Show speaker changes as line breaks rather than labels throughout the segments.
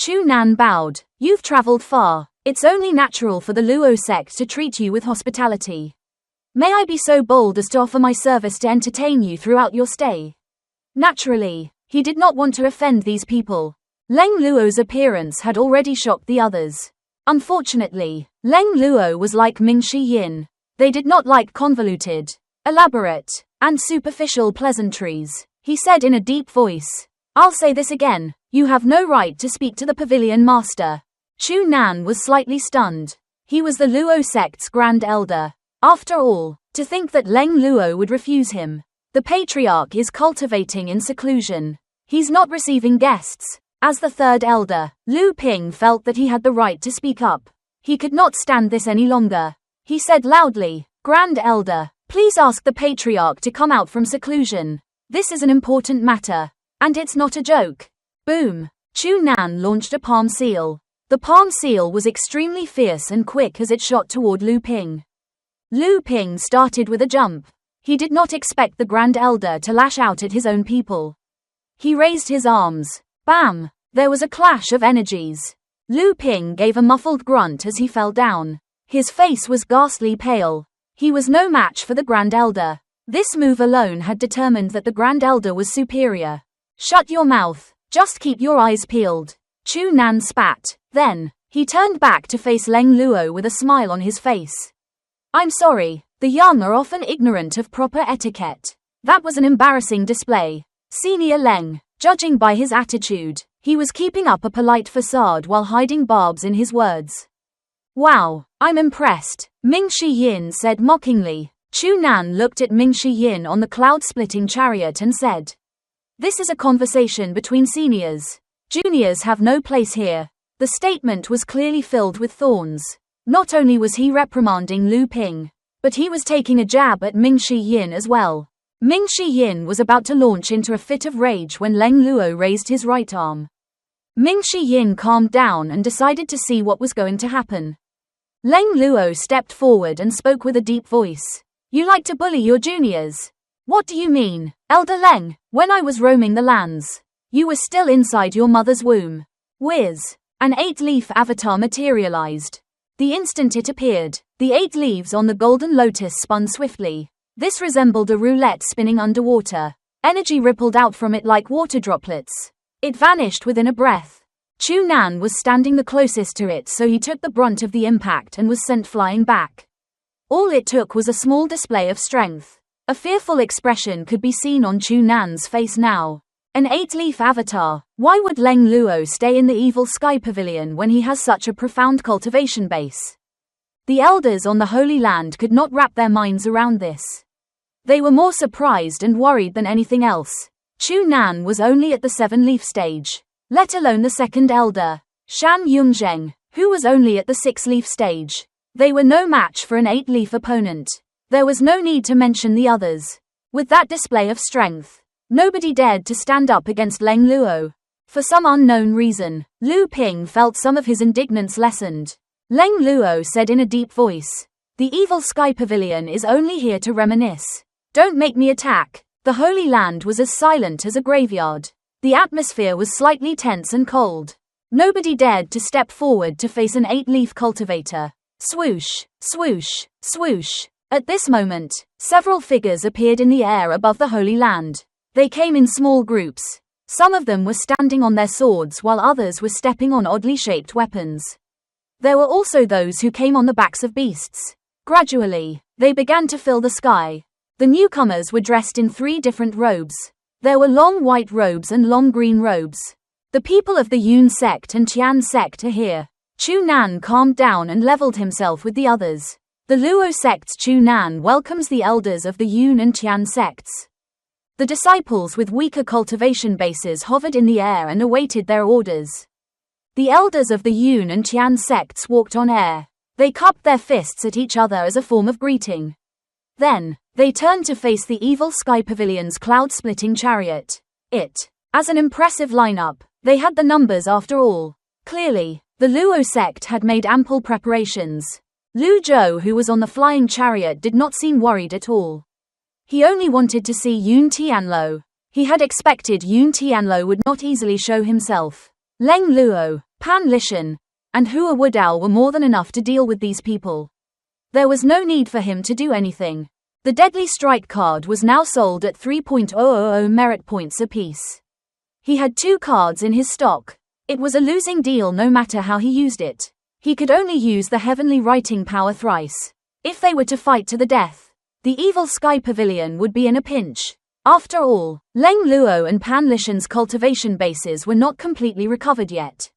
Chu Nan bowed. You've traveled far. It's only natural for the Luo sect to treat you with hospitality. May I be so bold as to offer my service to entertain you throughout your stay? Naturally, he did not want to offend these people. Leng Luo's appearance had already shocked the others. Unfortunately, Leng Luo was like Ming Shi Yin. They did not like convoluted, elaborate, and superficial pleasantries. He said in a deep voice, I'll say this again, you have no right to speak to the pavilion master. Chu Nan was slightly stunned. He was the Luo sect's grand elder. After all, to think that Leng Luo would refuse him. The patriarch is cultivating in seclusion. He's not receiving guests. As the third elder, Lu Ping felt that he had the right to speak up. He could not stand this any longer. He said loudly, Grand Elder, please ask the patriarch to come out from seclusion. This is an important matter. And it's not a joke. Boom. Chu Nan launched a palm seal. The palm seal was extremely fierce and quick as it shot toward Lu Ping. Lu Ping started with a jump. He did not expect the Grand Elder to lash out at his own people. He raised his arms. Bam! There was a clash of energies. Lu Ping gave a muffled grunt as he fell down. His face was ghastly pale. He was no match for the Grand Elder. This move alone had determined that the Grand Elder was superior. Shut your mouth. Just keep your eyes peeled. Chu Nan spat. Then, he turned back to face Leng Luo with a smile on his face. I'm sorry, the young are often ignorant of proper etiquette. That was an embarrassing display. Senior Leng, judging by his attitude, he was keeping up a polite facade while hiding barbs in his words. Wow, I'm impressed, Ming Shi Yin said mockingly. Chu Nan looked at Ming Shi Yin on the cloud-splitting chariot and said, This is a conversation between seniors. Juniors have no place here. The statement was clearly filled with thorns. Not only was he reprimanding Lu Ping, but he was taking a jab at Ming Shi Yin as well. Ming Shi Yin was about to launch into a fit of rage when Leng Luo raised his right arm. Ming Shi Yin calmed down and decided to see what was going to happen. Leng Luo stepped forward and spoke with a deep voice. You like to bully your juniors? What do you mean, Elder Leng? When I was roaming the lands, you were still inside your mother's womb. Whiz! An 8-leaf avatar materialized. The instant it appeared, the 8 leaves on the golden lotus spun swiftly. This resembled a roulette spinning underwater. Energy rippled out from it like water droplets. It vanished within a breath. Chu Nan was standing the closest to it, so he took the brunt of the impact and was sent flying back. All it took was a small display of strength. A fearful expression could be seen on Chu Nan's face now. An 8-leaf avatar. Why would Leng Luo stay in the evil sky pavilion when he has such a profound cultivation base? The elders on the Holy Land could not wrap their minds around this. They were more surprised and worried than anything else. Chu Nan was only at the 7-leaf stage, let alone the second elder, Shan Yongzheng, who was only at the 6-leaf stage. They were no match for an 8-leaf opponent. There was no need to mention the others. With that display of strength, nobody dared to stand up against Leng Luo. For some unknown reason, Lu Ping felt some of his indignance lessened. Leng Luo said in a deep voice, The evil sky pavilion is only here to reminisce. Don't make me attack. The Holy Land was as silent as a graveyard. The atmosphere was slightly tense and cold. Nobody dared to step forward to face an 8-leaf cultivator. Swoosh, swoosh, swoosh. At this moment, several figures appeared in the air above the Holy Land. They came in small groups. Some of them were standing on their swords while others were stepping on oddly shaped weapons. There were also those who came on the backs of beasts. Gradually, they began to fill the sky. The newcomers were dressed in 3 different robes. There were long white robes and long green robes. The people of the Yun sect and Tian sect are here. Chu Nan calmed down and leveled himself with the others. The Luo sect's Chu Nan welcomes the elders of the Yun and Tian sects. The disciples with weaker cultivation bases hovered in the air and awaited their orders. The elders of the Yun and Tian sects walked on air. They cupped their fists at each other as a form of greeting. Then, they turned to face the evil sky pavilion's cloud-splitting chariot. As an impressive lineup, they had the numbers after all. Clearly, the Luo sect had made ample preparations. Lu Zhou, who was on the flying chariot, did not seem worried at all. He only wanted to see Yun Tianluo. He had expected Yun Tianluo would not easily show himself. Leng Luo, Pan Lishan and Hua Wudao were more than enough to deal with these people. There was no need for him to do anything. The Deadly Strike card was now sold at 3.000 merit points apiece. He had 2 cards in his stock. It was a losing deal no matter how he used it. He could only use the Heavenly Writing Power thrice. If they were to fight to the death, the Evil Sky Pavilion would be in a pinch. After all, Leng Luo and Pan Lishan's cultivation bases were not completely recovered yet.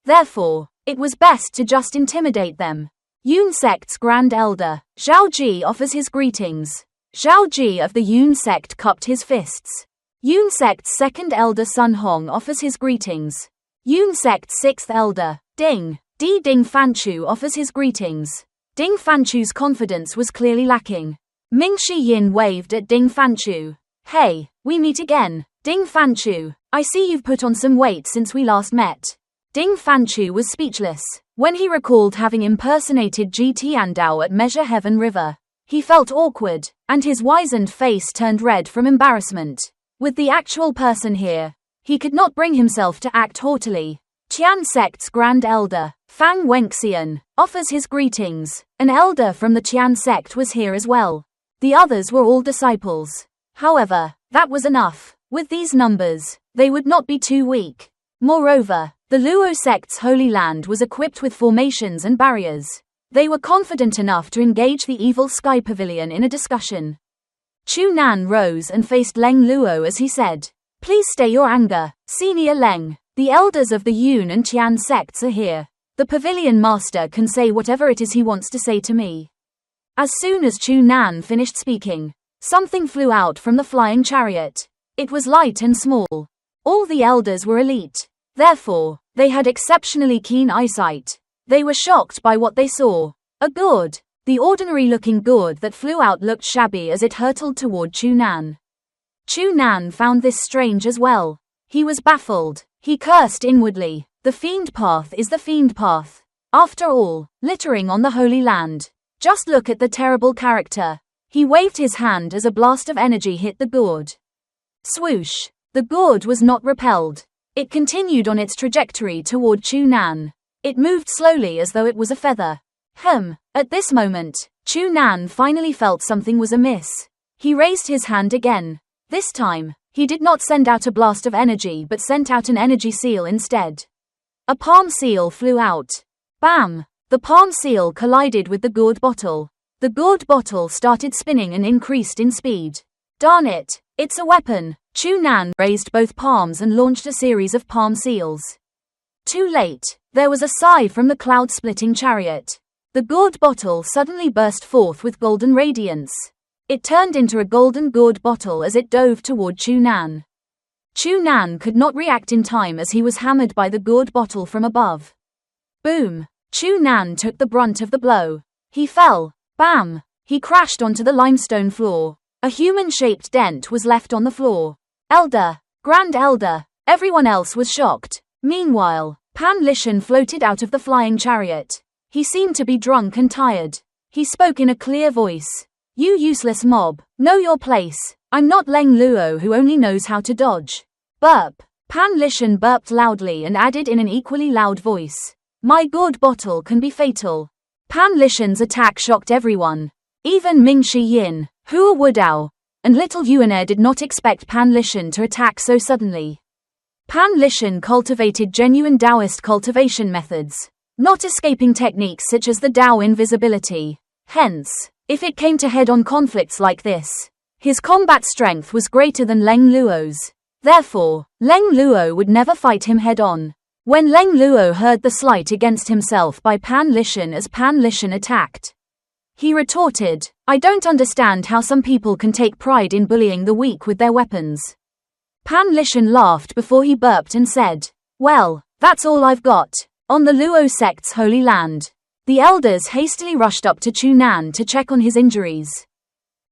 Therefore, it was best to just intimidate them. Yun Sect's Grand Elder, Zhao Ji, offers his greetings. Zhao Ji of the Yun Sect cupped his fists. Yun Sect's Second Elder Sun Hong offers his greetings. Yun Sect's Sixth Elder, Ding Fanchu offers his greetings. Ding Fanchu's confidence was clearly lacking. Ming Shi Yin waved at Ding Fanchu. Hey, we meet again. Ding Fanchu, I see you've put on some weight since we last met. Ding Fanchu was speechless. When he recalled having impersonated Ji Tiandao at Measure Heaven River, he felt awkward, and his wizened face turned red from embarrassment. With the actual person here, he could not bring himself to act haughtily. Qian Sect's Grand Elder, Fang Wenxian, offers his greetings. An elder from the Qian Sect was here as well. The others were all disciples. However, that was enough. With these numbers, they would not be too weak. Moreover, the Luo Sect's Holy Land was equipped with formations and barriers. They were confident enough to engage the Evil Sky Pavilion in a discussion. Chu Nan rose and faced Leng Luo as he said, "Please stay your anger, Senior Leng. The elders of the Yun and Qian sects are here. The pavilion master can say whatever it is he wants to say to me." As soon as Chu Nan finished speaking, something flew out from the flying chariot. It was light and small. All the elders were elite. Therefore, they had exceptionally keen eyesight. They were shocked by what they saw. A gourd. The ordinary-looking gourd that flew out looked shabby as it hurtled toward Chu Nan. Chu Nan found this strange as well. He was baffled. He cursed inwardly. The fiend path is the fiend path. After all, littering on the Holy Land. Just look at the terrible character. He waved his hand as a blast of energy hit the gourd. Swoosh. The gourd was not repelled. It continued on its trajectory toward Chu Nan. It moved slowly as though it was a feather. At this moment, Chu Nan finally felt something was amiss. He raised his hand again. This time, he did not send out a blast of energy but sent out an energy seal instead. A palm seal flew out. Bam! The palm seal collided with the gourd bottle. The gourd bottle started spinning and increased in speed. Darn it, it's a weapon. Chu Nan raised both palms and launched a series of palm seals. Too late. There was a sigh from the cloud-splitting chariot. The gourd bottle suddenly burst forth with golden radiance. It turned into a golden gourd bottle as it dove toward Chu Nan. Chu Nan could not react in time as he was hammered by the gourd bottle from above. Boom! Chu Nan took the brunt of the blow. He fell. Bam! He crashed onto the limestone floor. A human-shaped dent was left on the floor. Elder! Grand Elder! Everyone else was shocked. Meanwhile, Pan Lishan floated out of the flying chariot. He seemed to be drunk and tired. He spoke in a clear voice. "You useless mob, know your place. I'm not Leng Luo who only knows how to dodge." Burp. Pan Lishan burped loudly and added in an equally loud voice. "My gourd bottle can be fatal." Pan Lishan's attack shocked everyone. Even Ming Shi Yin, Hua Wudao, and Little Yuaner did not expect Pan Lishan to attack so suddenly. Pan Lishan cultivated genuine Taoist cultivation methods, not escaping techniques such as the Tao invisibility. Hence, if it came to head-on conflicts like this, his combat strength was greater than Leng Luo's. Therefore, Leng Luo would never fight him head-on. When Leng Luo heard the slight against himself by Pan Lishan as Pan Lishan attacked, he retorted, "I don't understand how some people can take pride in bullying the weak with their weapons." Pan Lishan laughed before he burped and said, "Well, that's all I've got." On the Luo sect's Holy Land, the elders hastily rushed up to Chu Nan to check on his injuries.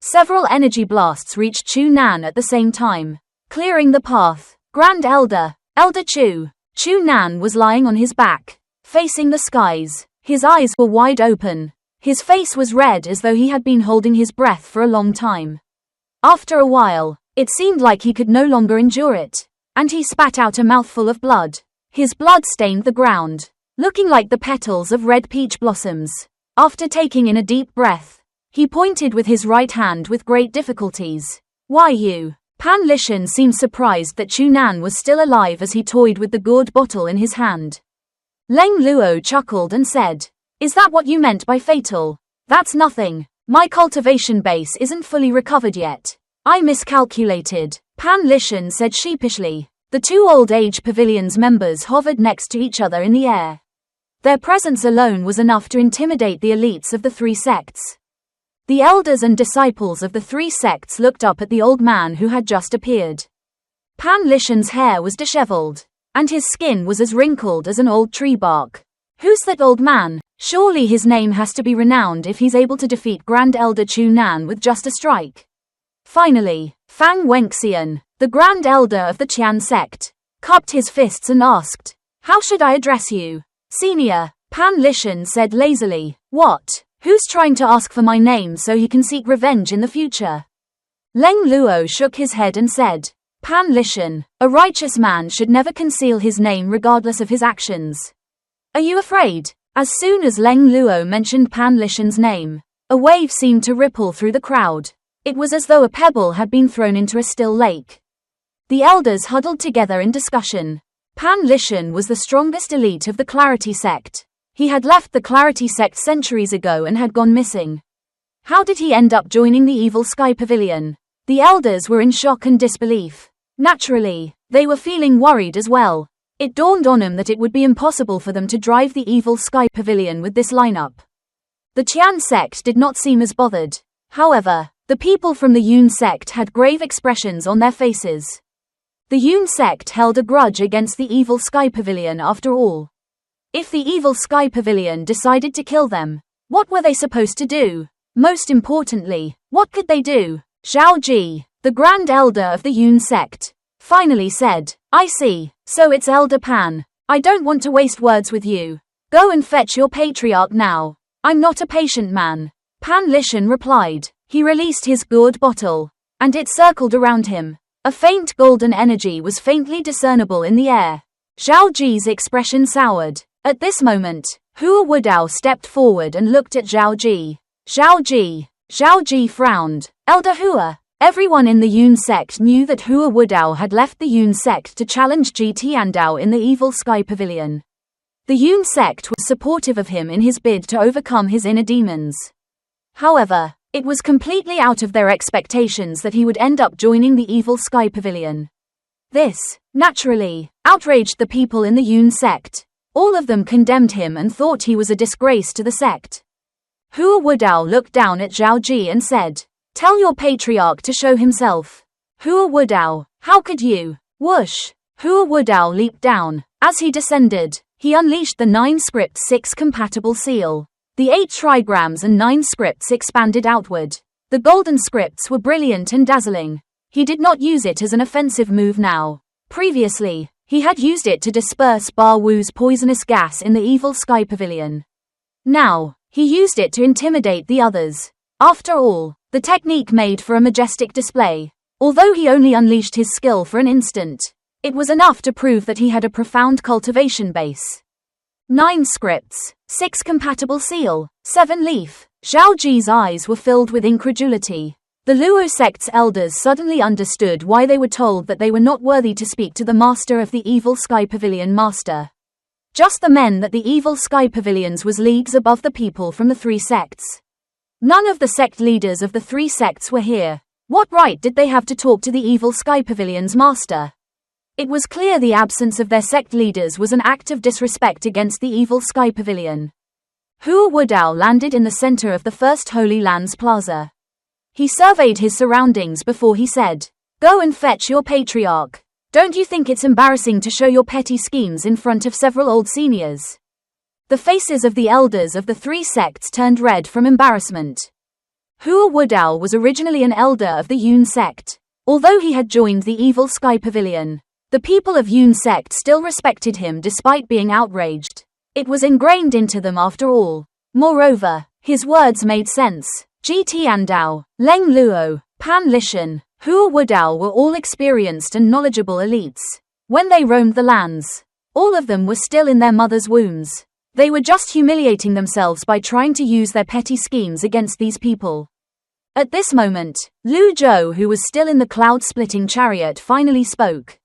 Several energy blasts reached Chu Nan at the same time, clearing the path. Grand Elder, Elder Chu. Chu Nan was lying on his back, facing the skies. His eyes were wide open. His face was red as though he had been holding his breath for a long time. After a while, it seemed like he could no longer endure it, and he spat out a mouthful of blood. His blood stained the ground, looking like the petals of red peach blossoms. After taking in a deep breath, he pointed with his right hand with great difficulties. Why you? Pan Lishan seemed surprised that Chu Nan was still alive as he toyed with the gourd bottle in his hand. Leng Luo chuckled and said, "Is that what you meant by fatal? That's nothing. My cultivation base isn't fully recovered yet. I miscalculated," Pan Lishan said sheepishly. The two old age pavilion's members hovered next to each other in the air. Their presence alone was enough to intimidate the elites of the three sects. The elders and disciples of the three sects looked up at the old man who had just appeared. Pan Lishan's hair was disheveled, and his skin was as wrinkled as an old tree bark. Who's that old man? Surely his name has to be renowned if he's able to defeat Grand Elder Chu Nan with just a strike. Finally, Fang Wenxian, the Grand Elder of the Qian sect, cupped his fists and asked, "How should I address you?" "Senior," Pan Lishan said lazily. "What? Who's trying to ask for my name so he can seek revenge in the future?" Leng Luo shook his head and said, "Pan Lishan, a righteous man should never conceal his name regardless of his actions. Are you afraid?" As soon as Leng Luo mentioned Pan Lishan's name, a wave seemed to ripple through the crowd. It was as though a pebble had been thrown into a still lake. The elders huddled together in discussion. Pan Lishan was the strongest elite of the Clarity sect. He had left the Clarity sect centuries ago and had gone missing. How did he end up joining the Evil Sky Pavilion? The elders were in shock and disbelief. Naturally, they were feeling worried as well. It dawned on them that it would be impossible for them to drive the Evil Sky Pavilion with this lineup. The Qian sect did not seem as bothered. However, the people from the Yun sect had grave expressions on their faces. The Yun sect held a grudge against the Evil Sky Pavilion after all. If the Evil Sky Pavilion decided to kill them, what were they supposed to do? Most importantly, what could they do? Zhao Ji, the Grand Elder of the Yun sect, finally said, "I see, so it's Elder Pan. I don't want to waste words with you. Go and fetch your patriarch now." "I'm not a patient man," Pan Lishan replied. He released his gourd bottle, and it circled around him. A faint golden energy was faintly discernible in the air. Zhao Ji's expression soured. At this moment, Hua Wudao stepped forward and looked at Zhao Ji. Zhao Ji frowned. "Elder Hua." Everyone in the Yun sect knew that Hua Wudao had left the Yun sect to challenge Ji Tiandao in the Evil Sky Pavilion. The Yun sect was supportive of him in his bid to overcome his inner demons. However, it was completely out of their expectations that he would end up joining the Evil Sky Pavilion. This, naturally, outraged the people in the Yun sect. All of them condemned him and thought he was a disgrace to the sect. Hua Wudao looked down at Zhao Ji and said, "Tell your patriarch to show himself." "Hua Wudao, how could you?" Whoosh! Hua Wudao leaped down. As he descended, he unleashed the 9 script 6 compatible seal. The 8 trigrams and 9 scripts expanded outward. The golden scripts were brilliant and dazzling. He did not use it as an offensive move now. Previously, he had used it to disperse Ba Wu's poisonous gas in the Evil Sky Pavilion. Now, he used it to intimidate the others. After all, the technique made for a majestic display. Although he only unleashed his skill for an instant, it was enough to prove that he had a profound cultivation base. 9 scripts, 6 compatible seal, 7 leaf. Zhao Ji's eyes were filled with incredulity. The Luo sect's elders suddenly understood why they were told that they were not worthy to speak to the master of the Evil Sky Pavilion master. Just the men that the Evil Sky Pavilions was leagues above the people from the 3 sects. None of the sect leaders of the 3 sects were here. What right did they have to talk to the Evil Sky Pavilion's master? It was clear the absence of their sect leaders was an act of disrespect against the Evil Sky Pavilion. Hua Wudao landed in the center of the First Holy Lands Plaza. He surveyed his surroundings before he said, "Go and fetch your patriarch. Don't you think it's embarrassing to show your petty schemes in front of several old seniors?" The faces of the elders of the 3 sects turned red from embarrassment. Hua Wudao was originally an elder of the Yun sect. Although he had joined the Evil Sky Pavilion, the people of Yun sect still respected him despite being outraged. It was ingrained into them after all. Moreover, his words made sense. Ji Tiandao, Leng Luo, Pan Lishan, Hua Wudao were all experienced and knowledgeable elites. When they roamed the lands, All of them were still in their mother's wombs. They were just humiliating themselves by trying to use their petty schemes against these people. At this moment, Lu Zhou, who was still in the cloud-splitting chariot, finally spoke.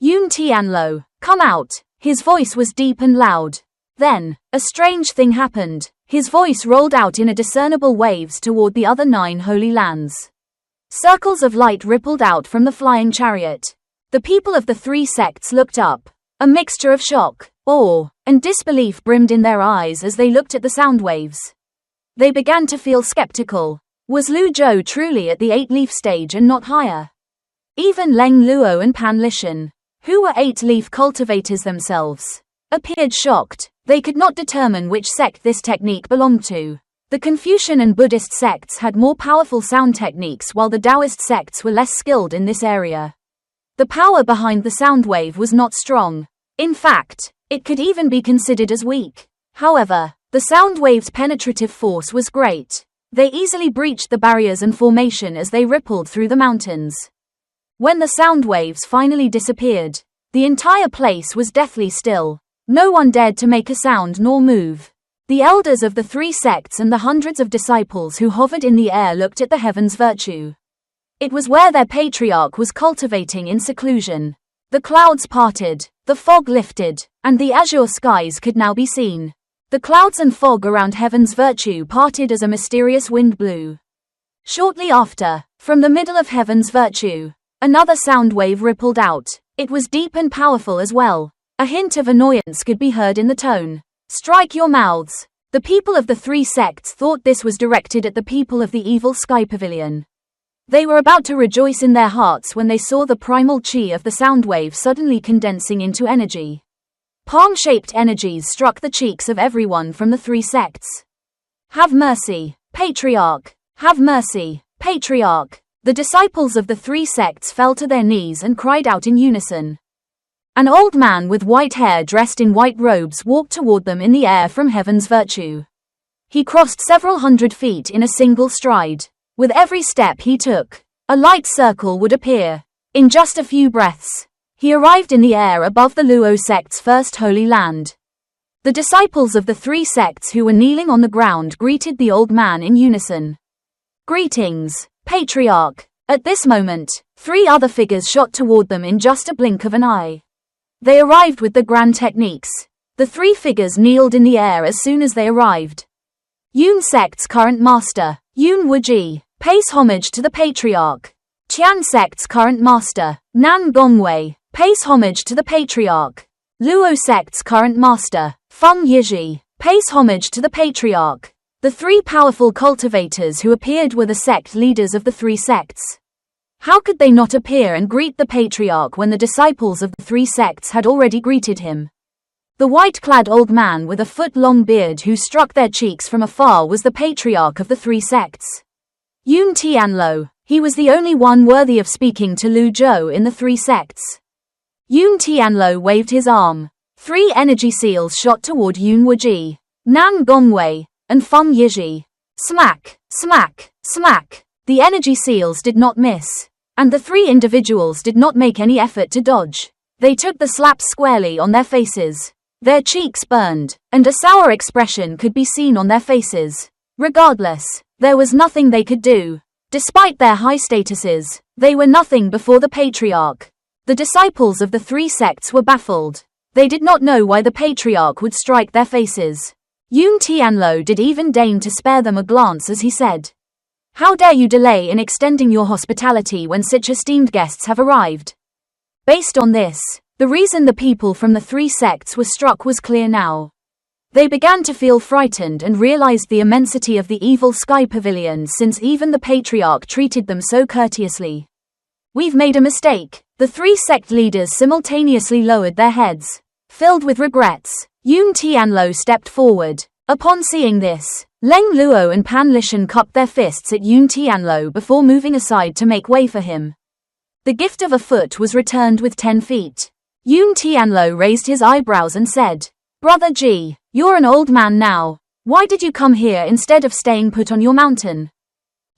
Yun Tianlo, come out. His voice was deep and loud. Then, a strange thing happened. His voice rolled out in discernible waves toward the other 9 holy lands. Circles of light rippled out from the flying chariot. The people of the 3 sects looked up. A mixture of shock, awe, and disbelief brimmed in their eyes as they looked at the sound waves. They began to feel skeptical. Was Lu Zhou truly at the 8-leaf stage and not higher? Even Leng Luo and Pan Lishan, who were 8-leaf cultivators themselves, appeared shocked. They could not determine which sect this technique belonged to. The Confucian and Buddhist sects had more powerful sound techniques, while the Taoist sects were less skilled in this area. The power behind the sound wave was not strong. In fact, it could even be considered as weak. However, the sound wave's penetrative force was great. They easily breached the barriers and formation as they rippled through the mountains. When the sound waves finally disappeared, the entire place was deathly still. No one dared to make a sound nor move. The elders of the 3 sects and the hundreds of disciples who hovered in the air looked at the heavens virtue. It was where their patriarch was cultivating in seclusion. The clouds parted, the fog lifted, and the azure skies could now be seen. The clouds and fog around heaven's virtue parted as a mysterious wind blew. Shortly after, from the middle of heaven's virtue, another sound wave rippled out. It was deep and powerful as well. A hint of annoyance could be heard in the tone. Strike your mouths. The people of the 3 sects thought this was directed at the people of the evil sky pavilion. They were about to rejoice in their hearts when they saw the primal chi of the sound wave suddenly condensing into energy. Palm-shaped energies struck the cheeks of everyone from the 3 sects. Have mercy, Patriarch! Have mercy, Patriarch! The disciples of the 3 sects fell to their knees and cried out in unison. An old man with white hair dressed in white robes walked toward them in the air from heaven's virtue. He crossed several hundred feet in a single stride. With every step he took, a light circle would appear. In just a few breaths, he arrived in the air above the Luo sect's first holy land. The disciples of the 3 sects who were kneeling on the ground greeted the old man in unison. Greetings, Patriarch. At this moment, 3 other figures shot toward them in just a blink of an eye. They arrived with the grand techniques. The 3 figures kneeled in the air as soon as they arrived. Yun sect's current master, Yun Wuji, pays homage to the Patriarch. Qian sect's current master, Nan Gongwei, pays homage to the Patriarch. Luo sect's current master, Feng Yizhi, pays homage to the Patriarch. The 3 powerful cultivators who appeared were the sect leaders of the 3 sects. How could they not appear and greet the Patriarch when the disciples of the 3 sects had already greeted him? The white-clad old man with a foot-long beard who struck their cheeks from afar was the Patriarch of the 3 sects. Yun Tianlo. He was the only one worthy of speaking to Lu Zhou in the 3 sects. Yun Tianlo waved his arm. 3 energy seals shot toward Yun Wuji, Nan Gongwei, and Feng Yizhi. Smack, smack, smack. The energy seals did not miss, and the 3 individuals did not make any effort to dodge. They took the slaps squarely on their faces. Their cheeks burned, and a sour expression could be seen on their faces. Regardless, there was nothing they could do. Despite their high statuses, they were nothing before the Patriarch. The disciples of the 3 sects were baffled. They did not know why the Patriarch would strike their faces. Yun Tianlo did even deign to spare them a glance as he said, "How dare you delay in extending your hospitality when such esteemed guests have arrived?" Based on this, the reason the people from the 3 sects were struck was clear now. They began to feel frightened and realized the immensity of the evil sky pavilion since even the Patriarch treated them so courteously. "We've made a mistake." The 3 sect leaders simultaneously lowered their heads. Filled with regrets, Yun Tianlo stepped forward. Upon seeing this, Leng Luo and Pan Lishan cupped their fists at Yun Tianlo before moving aside to make way for him. The gift of a foot was returned with 10 feet. Yun Tianlo raised his eyebrows and said, "Brother Ji, you're an old man now. Why did you come here instead of staying put on your mountain?"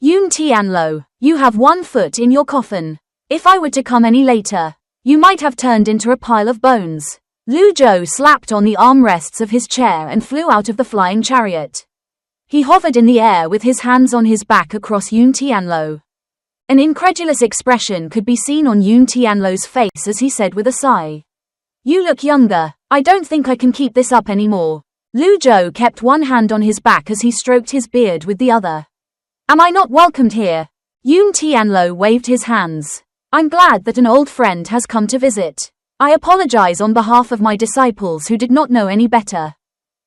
"Yun Tianlo, you have 1 foot in your coffin. If I were to come any later, you might have turned into a pile of bones." Lu Zhou slapped on the armrests of his chair and flew out of the flying chariot. He hovered in the air with his hands on his back across Yun Tianluo. An incredulous expression could be seen on Yun Tianluo's face as he said with a sigh. You look younger. I don't think I can keep this up anymore. Lu Zhou kept one hand on his back as he stroked his beard with the other. Am I not welcomed here? Yun Tianluo waved his hands. I'm glad that an old friend has come to visit. I apologize on behalf of my disciples who did not know any better.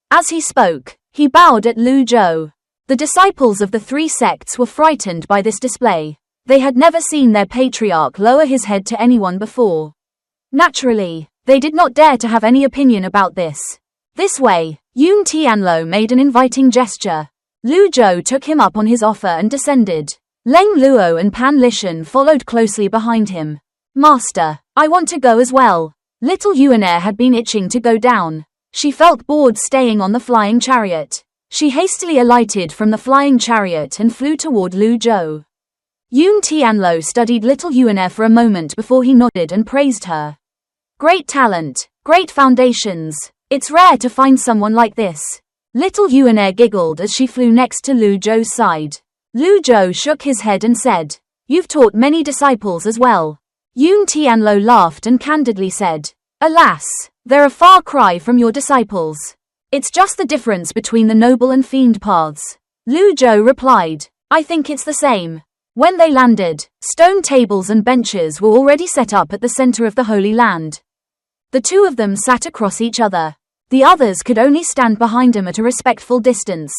As he spoke, he bowed at Lu Zhou. The disciples of the three sects were frightened by this display. They had never seen their patriarch lower his head to anyone before. Naturally, they did not dare to have any opinion about this. This way, Yun Tianluo made an inviting gesture. Lu Zhou took him up on his offer and descended. Leng Luo and Pan Lishan followed closely behind him. Master, I want to go as well. Little Yuanair had been itching to go down. She felt bored staying on the flying chariot. She hastily alighted from the flying chariot and flew toward Lu Zhou. Yun Tianluo studied little Yuanair for a moment before he nodded and praised her. Great talent, great foundations. It's rare to find someone like this. Little Yuanair giggled as she flew next to Lu Zhou's side. Lu Zhou shook his head and said, You've taught many disciples as well. Yun Tianluo laughed and candidly said, Alas, they're a far cry from your disciples. It's just the difference between the noble and fiend paths. Lu Zhou replied, I think it's the same. When they landed, stone tables and benches were already set up at the center of the Holy Land. The two of them sat across each other. The others could only stand behind them at a respectful distance.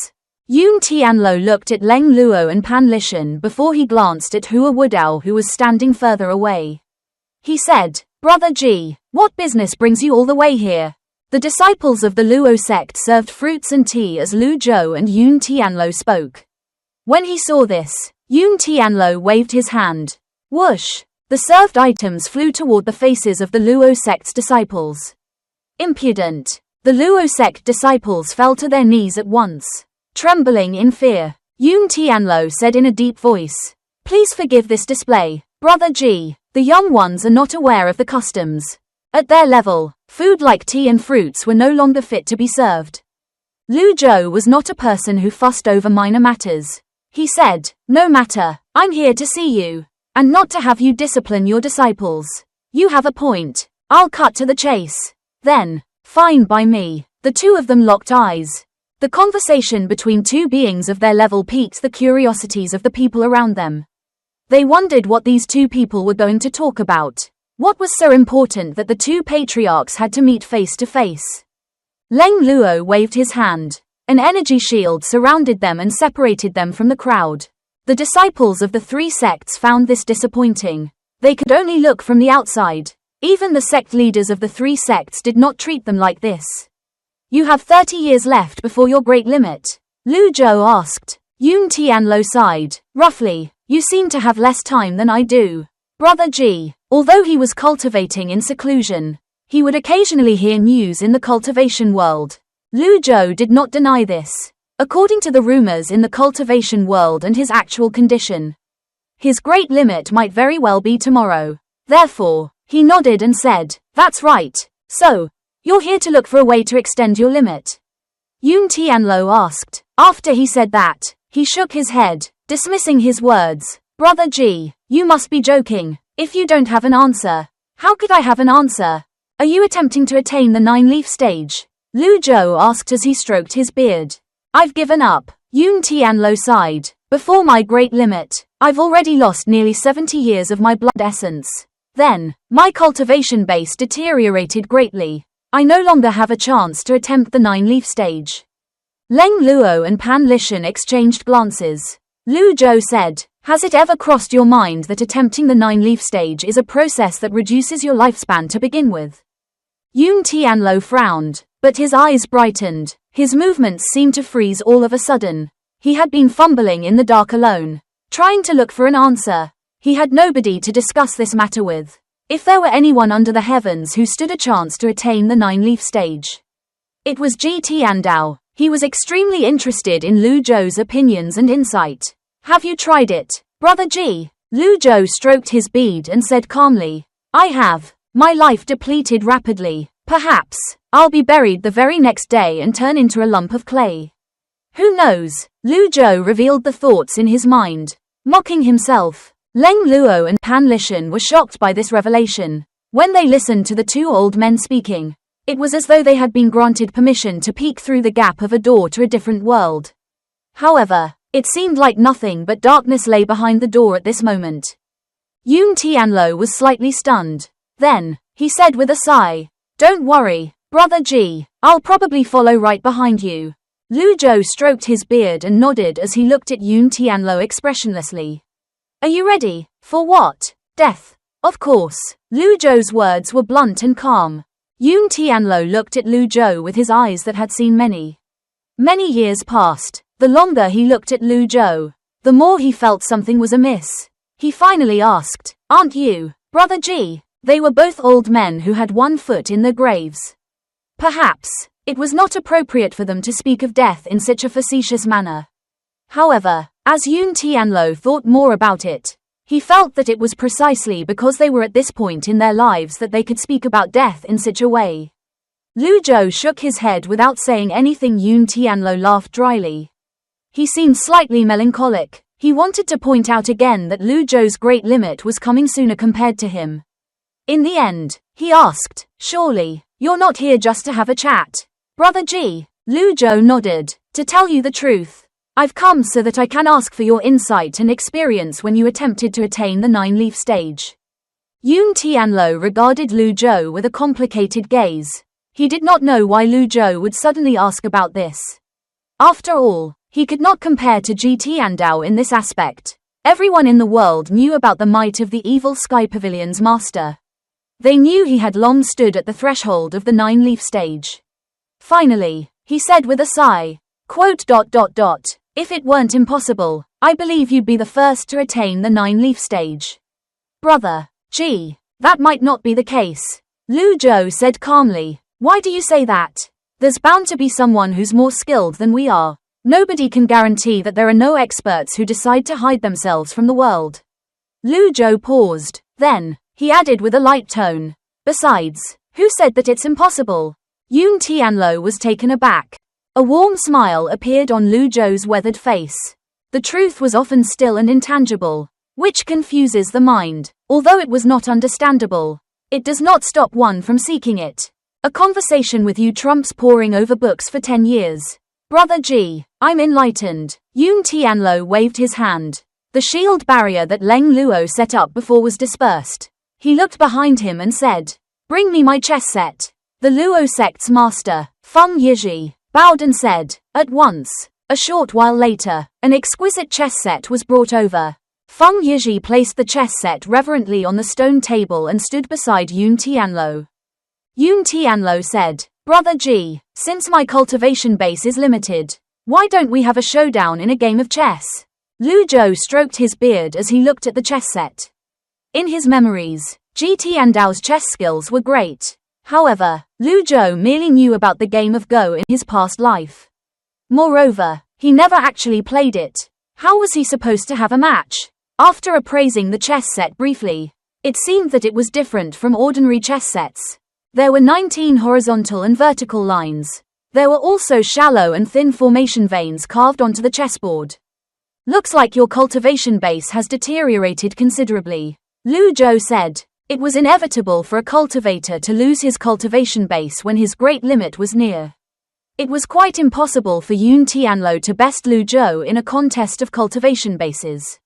Yun Tianluo looked at Leng Luo and Pan Lishan before he glanced at Hua Wudao who was standing further away. He said, Brother Ji, what business brings you all the way here? The disciples of the Luo sect served fruits and tea as Lu Zhou and Yun Tianluo spoke. When he saw this, Yun Tianluo waved his hand. Whoosh! The served items flew toward the faces of the Luo sect's disciples. Impudent! The Luo sect disciples fell to their knees at once. Trembling in fear, Yun Tianluo said in a deep voice, Please forgive this display, Brother Ji. The young ones are not aware of the customs. At their level, food like tea and fruits were no longer fit to be served. Lu Zhou was not a person who fussed over minor matters. He said, No matter, I'm here to see you, and not to have you discipline your disciples. You have a point. I'll cut to the chase. Then, fine by me. The two of them locked eyes. The conversation between two beings of their level piqued the curiosities of the people around them. They wondered what these two people were going to talk about. What was so important that the two patriarchs had to meet face to face? Leng Luo waved his hand. An energy shield surrounded them and separated them from the crowd. The disciples of the three sects found this disappointing. They could only look from the outside. Even the sect leaders of the three sects did not treat them like this. You have 30 years left before your great limit. Lu Zhou asked. Yun Tianluo sighed. Roughly, you seem to have less time than I do. Brother Ji, although he was cultivating in seclusion, he would occasionally hear news in the cultivation world. Lu Zhou did not deny this. According to the rumors in the cultivation world and his actual condition, his great limit might very well be tomorrow. Therefore, he nodded and said, That's right. So, you're here to look for a way to extend your limit? Yun Tianluo asked. After he said that, he shook his head, dismissing his words. Brother Ji, you must be joking. If you don't have an answer, how could I have an answer? Are you attempting to attain the 9-leaf stage? Lu Zhou asked as he stroked his beard. I've given up. Yun Tianluo sighed. Before my great limit, I've already lost nearly 70 years of my blood essence. Then, my cultivation base deteriorated greatly. I no longer have a chance to attempt the 9-leaf stage. Leng Luo and Pan Lishan exchanged glances. Lu Zhou said, Has it ever crossed your mind that attempting the 9-leaf stage is a process that reduces your lifespan to begin with? Yun Tianluo frowned, but his eyes brightened. His movements seemed to freeze all of a sudden. He had been fumbling in the dark alone, trying to look for an answer. He had nobody to discuss this matter with. If there were anyone under the heavens who stood a chance to attain the 9-leaf stage, it was Ji Tiandao. He was extremely interested in Lu Zhou's opinions and insight. Have you tried it, Brother Ji? Lu Zhou stroked his beard and said calmly, I have. My life depleted rapidly. Perhaps I'll be buried the very next day and turn into a lump of clay. Who knows? Lu Zhou revealed the thoughts in his mind, mocking himself. Leng Luo and Pan Lishan were shocked by this revelation. When they listened to the two old men speaking, it was as though they had been granted permission to peek through the gap of a door to a different world. However, it seemed like nothing but darkness lay behind the door at this moment. Yun Tianluo was slightly stunned. Then, he said with a sigh, "Don't worry, Brother Ji, I'll probably follow right behind you." Lu Zhou stroked his beard and nodded as he looked at Yun Tianluo expressionlessly. "Are you ready? For what? Death?" Of course. Lu Zhou's words were blunt and calm. Yun Tianluo looked at Lu Zhou with his eyes that had seen many years past. The longer he looked at Lu Zhou, the more he felt something was amiss. He finally asked, "Aren't you, Brother Ji?" They were both old men who had one foot in their graves. Perhaps it was not appropriate for them to speak of death in such a facetious manner. However, as Yun Tianluo thought more about it, he felt that it was precisely because they were at this point in their lives that they could speak about death in such a way. Lu Zhou shook his head without saying anything. Yun Tianluo laughed dryly. He seemed slightly melancholic. He wanted to point out again that Lu Zhou's great limit was coming sooner compared to him. In the end, he asked, "Surely, you're not here just to have a chat, Brother Ji?" Lu Zhou nodded. "To tell you the truth, I've come so that I can ask for your insight and experience when you attempted to attain the 9-leaf stage." Yun Tianluo regarded Lu Zhou with a complicated gaze. He did not know why Lu Zhou would suddenly ask about this. After all, he could not compare to Ji Tiandao in this aspect. Everyone in the world knew about the might of the evil Sky Pavilion's master. They knew he had long stood at the threshold of the 9-leaf stage. Finally, he said with a sigh, "If it weren't impossible, I believe you'd be the first to attain the 9-leaf stage." "Brother Ji, that might not be the case," Lu Zhou said calmly. "Why do you say that? There's bound to be someone who's more skilled than we are. Nobody can guarantee that there are no experts who decide to hide themselves from the world." Lu Zhou paused. Then, he added with a light tone, "Besides, who said that it's impossible?" Yun Tianluo was taken aback. A warm smile appeared on Lu Zhou's weathered face. The truth was often still and intangible, which confuses the mind. Although it was not understandable, it does not stop one from seeking it. A conversation with you trumps poring over books for 10 years. "Brother Ji, I'm enlightened." Yun Tianluo waved his hand. The shield barrier that Leng Luo set up before was dispersed. He looked behind him and said, "Bring me my chess set." The Luo sect's master, Feng Yizhi, bowed and said, "At once." A short while later, an exquisite chess set was brought over. Feng Yizhi placed the chess set reverently on the stone table and stood beside Yun Tianluo. Yun Tianluo said, "Brother Ji, since my cultivation base is limited, why don't we have a showdown in a game of chess?" Lu Zhou stroked his beard as he looked at the chess set. In his memories, Ji Tiandao's chess skills were great. However, Lu Zhou merely knew about the game of Go in his past life. Moreover, he never actually played it. How was he supposed to have a match? After appraising the chess set briefly, it seemed that it was different from ordinary chess sets. There were 19 horizontal and vertical lines. There were also shallow and thin formation veins carved onto the chessboard. "Looks like your cultivation base has deteriorated considerably," Lu Zhou said. It was inevitable for a cultivator to lose his cultivation base when his great limit was near. It was quite impossible for Yun Tianluo to best Lu Zhou in a contest of cultivation bases.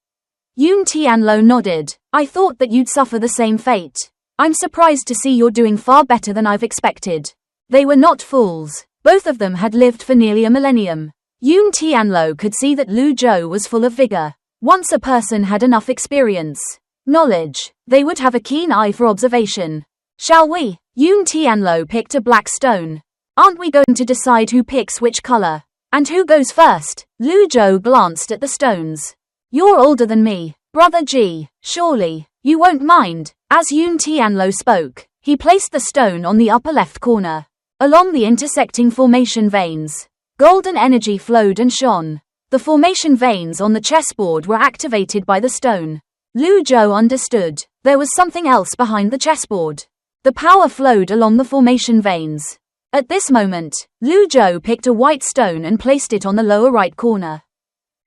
Yun Tianluo nodded. "I thought that you'd suffer the same fate. I'm surprised to see you're doing far better than I've expected." They were not fools. Both of them had lived for nearly a millennium. Yun Tianluo could see that Lu Zhou was full of vigor. Once a person had enough experience, knowledge, they would have a keen eye for observation. "Shall we?" Yun Tianluo picked a black stone. "Aren't we going to decide who picks which color? And who goes first?" Lu Zhou glanced at the stones. "You're older than me, Brother Ji, surely you won't mind." As Yun Tianluo spoke, he placed the stone on the upper left corner. Along the intersecting formation veins, golden energy flowed and shone. The formation veins on the chessboard were activated by the stone. Lu Zhou understood. There was something else behind the chessboard. The power flowed along the formation veins. At this moment, Lu Zhou picked a white stone and placed it on the lower right corner.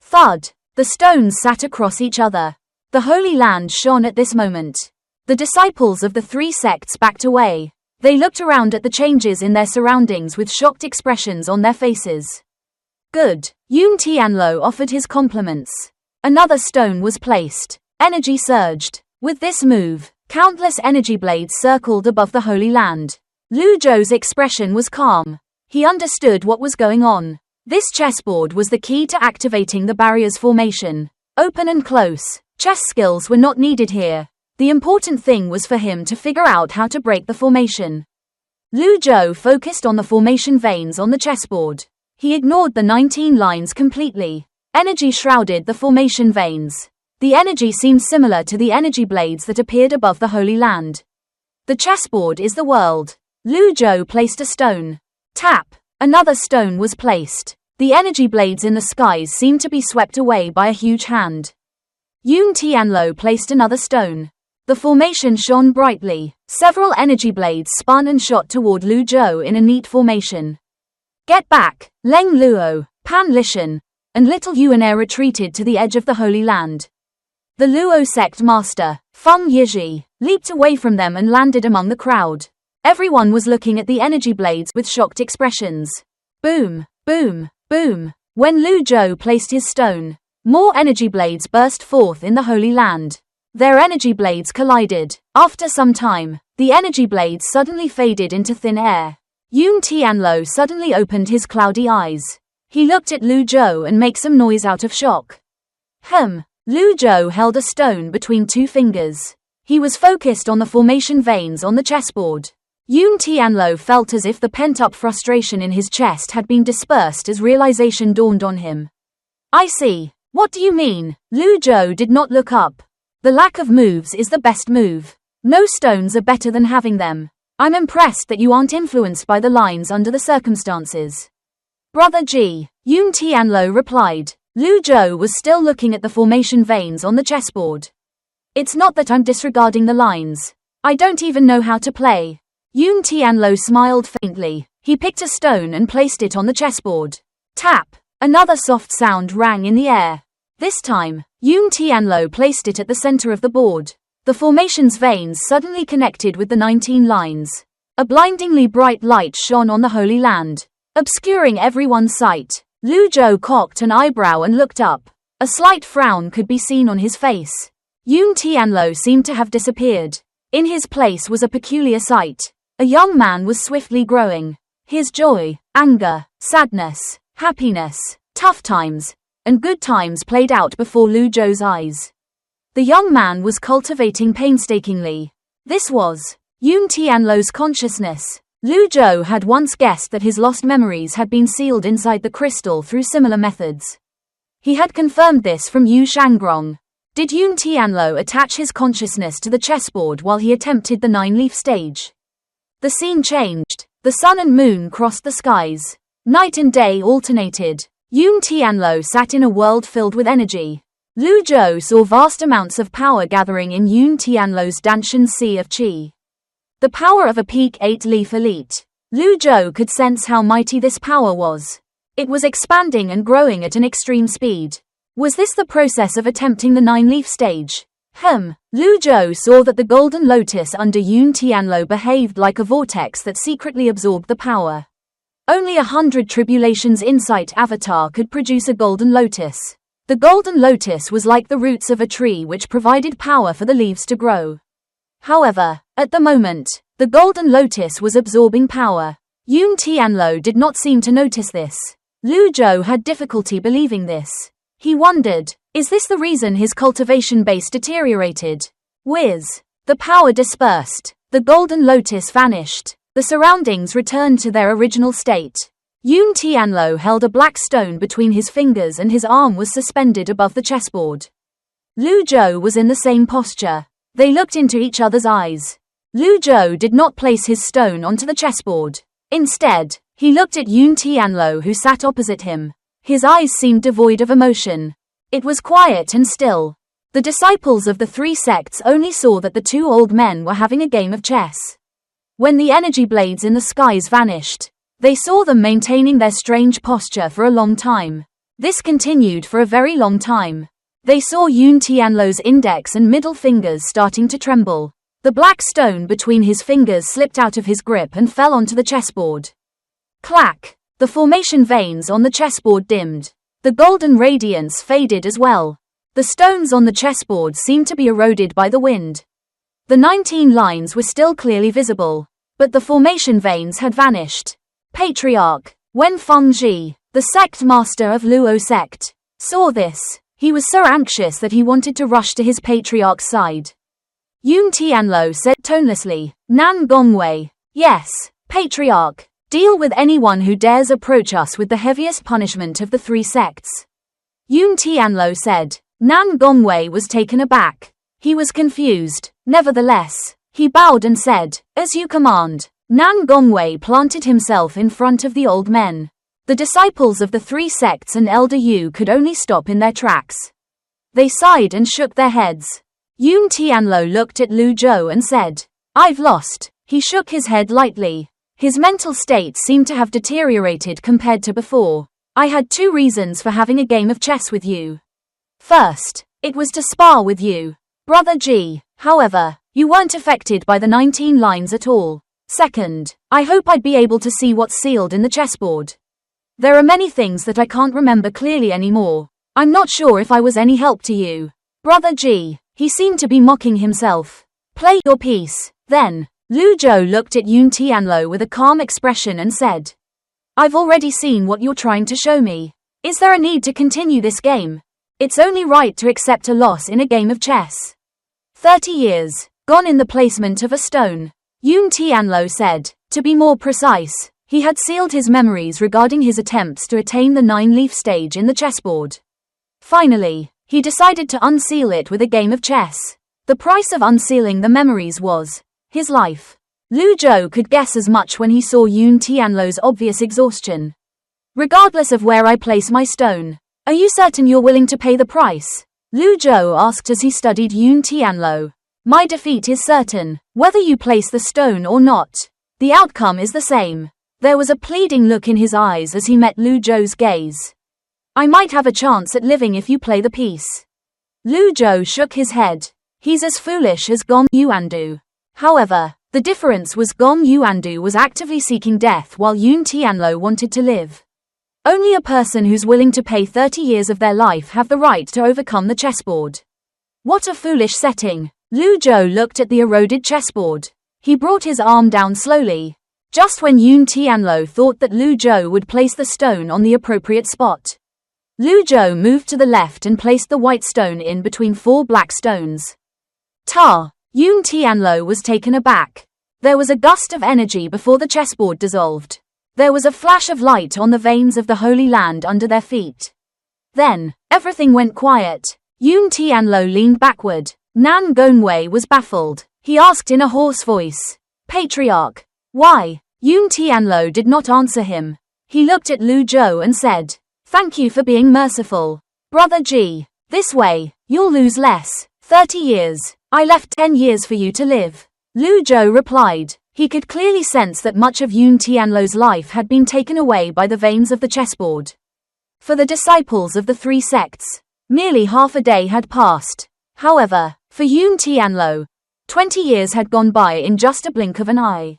Thud! The stones sat across each other. The Holy Land shone at this moment. The disciples of the three sects backed away. They looked around at the changes in their surroundings with shocked expressions on their faces. Good. Yun Tianlo offered his compliments. Another stone was placed. Energy surged. With this move, countless energy blades circled above the Holy Land. Lu Zhou's expression was calm. He understood what was going on. This chessboard was the key to activating the barrier's formation. Open and close. Chess skills were not needed here. The important thing was for him to figure out how to break the formation. Lu Zhou focused on the formation veins on the chessboard. He ignored the 19 lines completely. Energy shrouded the formation veins. The energy seemed similar to the energy blades that appeared above the Holy Land. The chessboard is the world. Lu Zhou placed a stone. Tap! Another stone was placed. The energy blades in the skies seemed to be swept away by a huge hand. Yun Tianlo placed another stone. The formation shone brightly. Several energy blades spun and shot toward Lu Zhou in a neat formation. Get back! Leng Luo, Pan Lishan, and little Yuan retreated to the edge of the Holy Land. The Luo sect master, Feng Yizhi, leaped away from them and landed among the crowd. Everyone was looking at the energy blades with shocked expressions. Boom, boom, boom. When Lu Zhou placed his stone, more energy blades burst forth in the Holy Land. Their energy blades collided. After some time, the energy blades suddenly faded into thin air. Yun Tianlo suddenly opened his cloudy eyes. He looked at Lu Zhou and made some noise out of shock. Lu Zhou held a stone between two fingers. He was focused on the formation veins on the chessboard. Yun Tianlo felt as if the pent-up frustration in his chest had been dispersed as realization dawned on him. I see. What do you mean? Lu Zhou did not look up. The lack of moves is the best move. No stones are better than having them. I'm impressed that you aren't influenced by the lines under the circumstances. Brother Ji, Yun Tianlo replied. Lu Zhou was still looking at the formation veins on the chessboard. It's not that I'm disregarding the lines. I don't even know how to play. Yun Tianlo smiled faintly. He picked a stone and placed it on the chessboard. Tap! Another soft sound rang in the air. This time, Yun Tianlo placed it at the center of the board. The formation's veins suddenly connected with the 19 lines. A blindingly bright light shone on the Holy Land, obscuring everyone's sight. Lu Zhou cocked an eyebrow and looked up. A slight frown could be seen on his face. Yun Tianlo seemed to have disappeared. In his place was a peculiar sight. A young man was swiftly growing. His joy, anger, sadness, happiness, tough times, and good times played out before Lu Zhou's eyes. The young man was cultivating painstakingly. This was Yun Tianlo's consciousness. Lu Zhou had once guessed that his lost memories had been sealed inside the crystal through similar methods. He had confirmed this from Yu Shangrong. Did Yun Tianlo attach his consciousness to the chessboard while he attempted the 9-leaf stage? The scene changed. The sun and moon crossed the skies. Night and day alternated. Yun Tianlo sat in a world filled with energy. Lu Zhou saw vast amounts of power gathering in Yun Tianlo's Danshan Sea of Qi. The power of a peak 8-leaf elite. Lu Zhou could sense how mighty this power was. It was expanding and growing at an extreme speed. Was this the process of attempting the 9-leaf stage? Lu Zhou saw that the golden lotus under Yun Tianlo behaved like a vortex that secretly absorbed the power. Only 100 Tribulations Insight Avatar could produce a golden lotus. The golden lotus was like the roots of a tree which provided power for the leaves to grow. However, at the moment, the golden lotus was absorbing power. Yun Tianlo did not seem to notice this. Lu Zhou had difficulty believing this. He wondered, is this the reason his cultivation base deteriorated? Whiz! The power dispersed. The golden lotus vanished. The surroundings returned to their original state. Yun Tianlo held a black stone between his fingers and his arm was suspended above the chessboard. Lu Zhou was in the same posture. They looked into each other's eyes. Lu Zhou did not place his stone onto the chessboard. Instead, he looked at Yun Tianlo who sat opposite him. His eyes seemed devoid of emotion. It was quiet and still. The disciples of the three sects only saw that the two old men were having a game of chess. When the energy blades in the skies vanished, they saw them maintaining their strange posture for a long time. This continued for a very long time. They saw Yun Tianluo's index and middle fingers starting to tremble. The black stone between his fingers slipped out of his grip and fell onto the chessboard. Clack! The formation veins on the chessboard dimmed. The golden radiance faded as well. The stones on the chessboard seemed to be eroded by the wind. The 19 lines were still clearly visible, but the formation veins had vanished. Patriarch Wen Fengji, the sect master of Luo sect, saw this. He was so anxious that he wanted to rush to his patriarch's side. Yun Tianluo said tonelessly, Nan Gongwei. Yes, patriarch. Deal with anyone who dares approach us with the heaviest punishment of the 3 sects. Yun Tianluo said. Nan Gongwei was taken aback. He was confused. Nevertheless, he bowed and said, As you command. Nan Gongwei planted himself in front of the old men. The disciples of the 3 sects and Elder Yu could only stop in their tracks. They sighed and shook their heads. Yun Tianluo looked at Lu Zhou and said, I've lost. He shook his head lightly. His mental state seemed to have deteriorated compared to before. I had 2 reasons for having a game of chess with you. First, it was to spar with you. Brother G. However, you weren't affected by the 19 lines at all. Second, I hope I'd be able to see what's sealed in the chessboard. There are many things that I can't remember clearly anymore. I'm not sure if I was any help to you. Brother G. He seemed to be mocking himself. Play your piece, then. Lu Zhou looked at Yun Tianluo with a calm expression and said, I've already seen what you're trying to show me. Is there a need to continue this game? It's only right to accept a loss in a game of chess. 30 years, gone in the placement of a stone. Yun Tianluo said. To be more precise, he had sealed his memories regarding his attempts to attain the 9-leaf stage in the chessboard. Finally, he decided to unseal it with a game of chess. The price of unsealing the memories was his life. Lu Zhou could guess as much when he saw Yun Tianluo's obvious exhaustion. Regardless of where I place my stone, are you certain you're willing to pay the price? Lu Zhou asked as he studied Yun Tianluo. My defeat is certain, whether you place the stone or not. The outcome is the same. There was a pleading look in his eyes as he met Lu Zhou's gaze. I might have a chance at living if you play the piece. Lu Zhou shook his head. He's as foolish as Gong Yuandu. However, the difference was Gong Yuandu was actively seeking death while Yun Tianluo wanted to live. Only a person who's willing to pay 30 years of their life have the right to overcome the chessboard. What a foolish setting. Lu Zhou looked at the eroded chessboard. He brought his arm down slowly. Just when Yun Tianluo thought that Lu Zhou would place the stone on the appropriate spot. Lu Zhou moved to the left and placed the white stone in between 4 black stones. Ta! Yun Tianluo was taken aback. There was a gust of energy before the chessboard dissolved. There was a flash of light on the veins of the Holy Land under their feet. Then, everything went quiet. Yun Tianluo leaned backward. Nan Gongwei was baffled. He asked in a hoarse voice. Patriarch. Why? Yun Tianluo did not answer him. He looked at Lu Zhou and said, Thank you for being merciful. Brother G. This way, you'll lose less. 30 years. I left 10 years for you to live. Lu Zhou replied. He could clearly sense that much of Yun Tianluo's life had been taken away by the veins of the chessboard. For the disciples of the 3 sects, merely half a day had passed. However, for Yun Tianluo, 20 years had gone by in just a blink of an eye.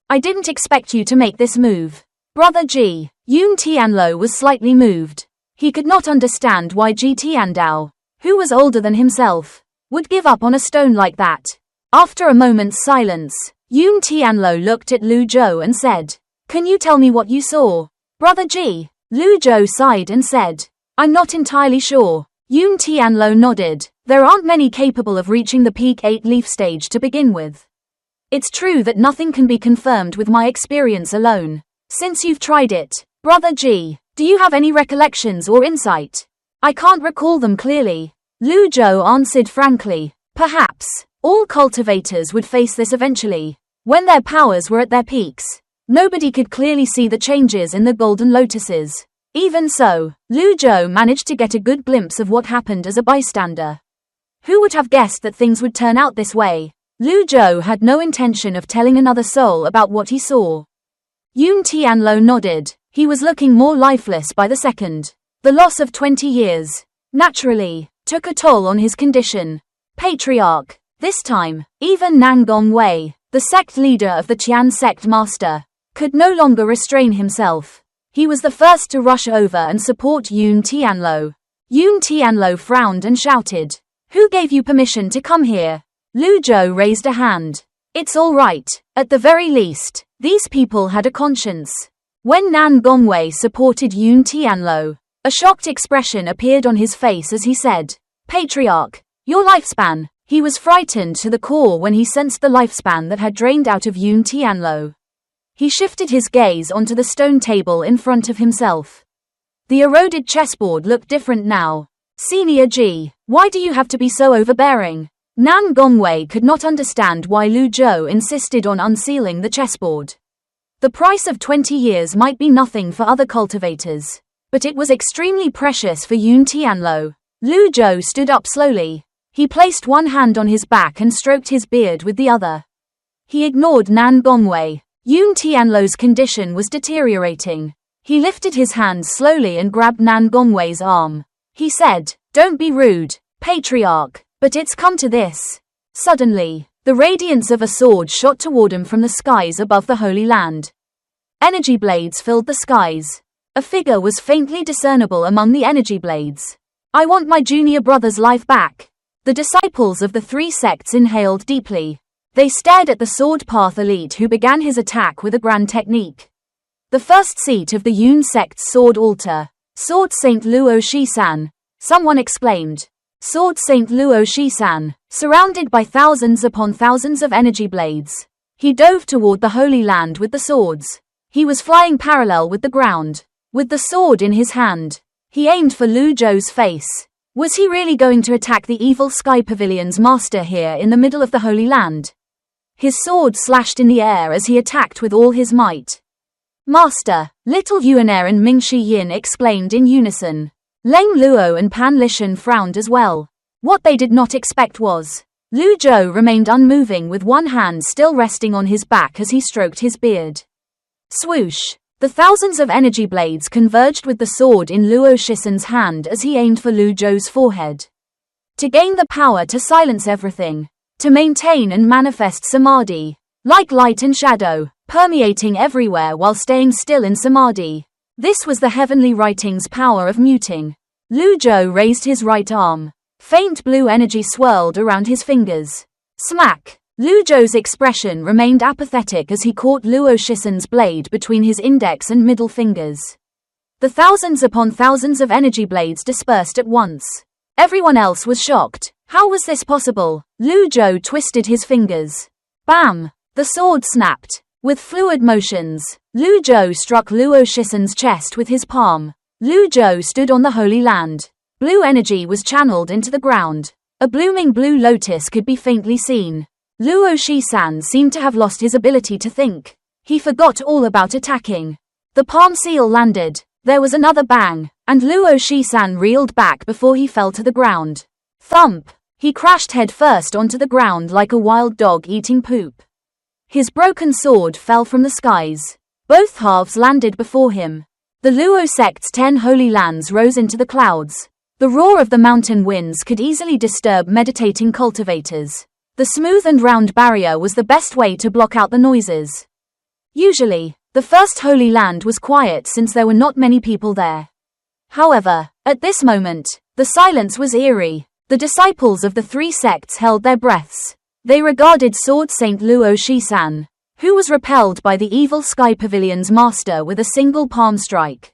I didn't expect you to make this move. Brother G. Yun Tianluo was slightly moved. He could not understand why Ji Tiandao, who was older than himself, would give up on a stone like that. After a moment's silence, Yun Tianluo looked at Lu Zhou and said, Can you tell me what you saw? Brother G. Lu Zhou sighed and said, I'm not entirely sure. Yun Tianluo nodded. There aren't many capable of reaching the peak 8-leaf stage to begin with. It's true that nothing can be confirmed with my experience alone. Since you've tried it, Brother G, do you have any recollections or insight? I can't recall them clearly. Lu Zhou answered frankly. Perhaps. All cultivators would face this eventually. When their powers were at their peaks, nobody could clearly see the changes in the golden lotuses. Even so, Lu Zhou managed to get a good glimpse of what happened as a bystander. Who would have guessed that things would turn out this way? Lu Zhou had no intention of telling another soul about what he saw. Yun Tianlo nodded. He was looking more lifeless by the second. The loss of 20 years, naturally, took a toll on his condition. Patriarch. This time, even Nan Gongwei, the sect leader of the Qian sect master, could no longer restrain himself. He was the first to rush over and support Yun Tianlo. Yun Tianlo frowned and shouted, "Who gave you permission to come here?" Lu Zhou raised a hand. "It's all right. At the very least, these people had a conscience." When Nan Gongwei supported Yun Tianlo, a shocked expression appeared on his face as he said, "Patriarch, your lifespan." He was frightened to the core when he sensed the lifespan that had drained out of Yun Tianlo. He shifted his gaze onto the stone table in front of himself. The eroded chessboard looked different now. "Senior G, why do you have to be so overbearing?" Nan Gongwei could not understand why Lu Zhou insisted on unsealing the chessboard. The price of 20 years might be nothing for other cultivators, but it was extremely precious for Yun Tianlo. Lu Zhou stood up slowly. He placed one hand on his back and stroked his beard with the other. He ignored Nan Gongwei. Yun Tianlo's condition was deteriorating. He lifted his hand slowly and grabbed Nan Gongwei's arm. He said, "Don't be rude, Patriarch, but it's come to this." Suddenly, the radiance of a sword shot toward him from the skies above the Holy Land. Energy blades filled the skies. A figure was faintly discernible among the energy blades. "I want my junior brother's life back." The disciples of the three sects inhaled deeply. They stared at the Sword Path elite who began his attack with a grand technique. The first seat of the Yun sect's sword altar, Sword Saint Luo Shisan, someone exclaimed. Sword Saint Luo Shisan, surrounded by thousands upon thousands of energy blades. He dove toward the Holy Land with the swords. He was flying parallel with the ground. With the sword in his hand, he aimed for Lu Zhou's face. Was he really going to attack the evil Sky Pavilion's master here in the middle of the Holy Land? His sword slashed in the air as he attacked with all his might. "Master," Little Yuaner and Ming Shi Yin exclaimed in unison. Leng Luo and Pan Lishan frowned as well. What they did not expect was, Lu Zhou remained unmoving with one hand still resting on his back as he stroked his beard. Swoosh! The thousands of energy blades converged with the sword in Luo Shisan's hand as he aimed for Lu Zhou's forehead. To gain the power to silence everything. To maintain and manifest samadhi. Like light and shadow, permeating everywhere while staying still in samadhi. This was the heavenly writing's power of muting. Lu Zhou raised his right arm. Faint blue energy swirled around his fingers. Smack! Lu Zhou's expression remained apathetic as he caught Luo Shisan's blade between his index and middle fingers. The thousands upon thousands of energy blades dispersed at once. Everyone else was shocked. How was this possible? Lu Zhou twisted his fingers. Bam! The sword snapped. With fluid motions, Lu Zhou struck Luo Shisan's chest with his palm. Lu Zhou stood on the Holy Land. Blue energy was channeled into the ground. A blooming blue lotus could be faintly seen. Luo Shisan seemed to have lost his ability to think. He forgot all about attacking. The palm seal landed. There was another bang, and Luo Shisan reeled back before he fell to the ground. Thump! He crashed headfirst onto the ground like a wild dog eating poop. His broken sword fell from the skies. Both halves landed before him. The Luo sect's 10 holy lands rose into the clouds. The roar of the mountain winds could easily disturb meditating cultivators. The smooth and round barrier was the best way to block out the noises. Usually, the first holy land was quiet since there were not many people there. However, at this moment, the silence was eerie. The disciples of the three sects held their breaths. They regarded Sword Saint Luo Shisan, who was repelled by the evil Sky Pavilion's master with a single palm strike.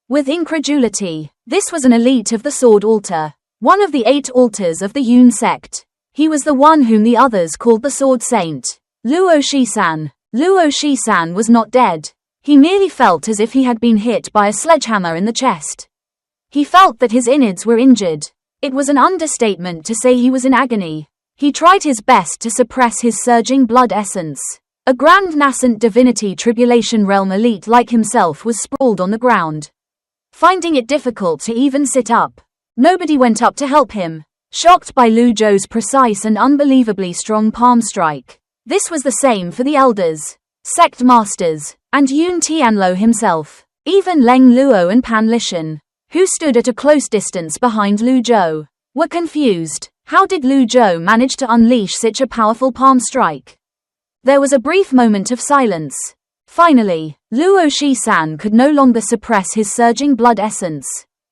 With incredulity, this was an elite of the Sword Altar, one of the 8 altars of the Yun sect. He was the one whom the others called the Sword Saint. Luo Shisan. Luo Shisan was not dead. He merely felt as if he had been hit by a sledgehammer in the chest. He felt that his innards were injured. It was an understatement to say he was in agony. He tried his best to suppress his surging blood essence. A grand nascent divinity tribulation realm elite like himself was sprawled on the ground, finding it difficult to even sit up. Nobody went up to help him. shocked by Lu Zhou's precise and unbelievably strong palm strike. This was the same for the elders, sect masters, and Yun Tianluo himself. Even Leng Luo and Pan Lishan, who stood at a close distance behind Lu Zhou, were confused. How did Lu Zhou manage to unleash such a powerful palm strike? There was a brief moment of silence. Finally, Luo Shisan could no longer suppress his surging blood essence.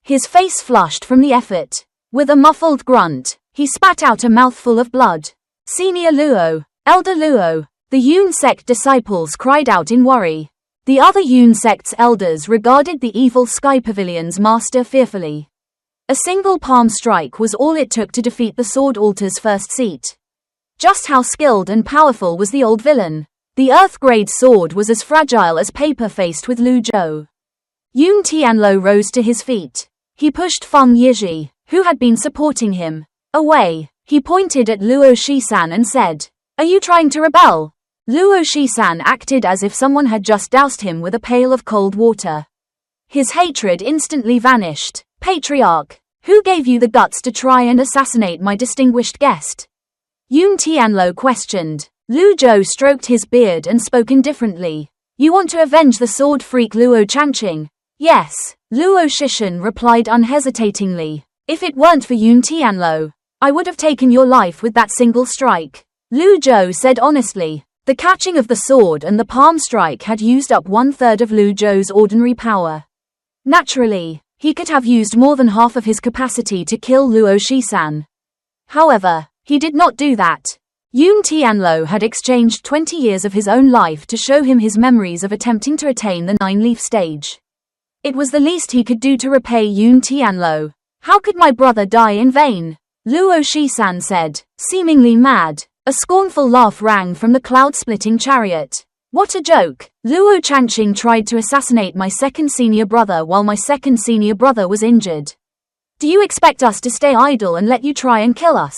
His face flushed from the effort. With a muffled grunt, he spat out a mouthful of blood. Senior Luo, Elder Luo, the Yun sect disciples cried out in worry. The other Yun sect's elders regarded the evil Sky Pavilion's master fearfully. A single palm strike was all it took to defeat the Sword Altar's first seat. Just how skilled and powerful was the old villain? The Earth-grade sword was as fragile as paper faced with Lu Zhou. Yun Tianluo rose to his feet. He pushed Feng Yizhi, who had been supporting him, away. He pointed at Luo Shisan and said, "Are you trying to rebel?" Luo Shisan acted as if someone had just doused him with a pail of cold water. His hatred instantly vanished. "Patriarch, who gave you the guts to try and assassinate my distinguished guest?" Yun Tianluo questioned. Lu Zhou stroked his beard and spoke indifferently. "You want to avenge the sword freak Luo Chanqing?" "Yes," Luo Shishan replied unhesitatingly. "If it weren't for Yun Tianluo, I would have taken your life with that single strike." Lu Zhou said honestly. The catching of the sword and the palm strike had used up 1/3 of Lu Zhou's ordinary power. Naturally, he could have used more than half of his capacity to kill Luo Shisan. However, he did not do that. Yun Tianluo had exchanged 20 years of his own life to show him his memories of attempting to attain the nine-leaf stage. It was the least he could do to repay Yun Tianluo. "How could my brother die in vain?" Luo Shisan said, seemingly mad. A scornful laugh rang from the cloud-splitting chariot. "What a joke! Luo Chanqing tried to assassinate my second senior brother while my second senior brother was injured. Do you expect us to stay idle and let you try and kill us?"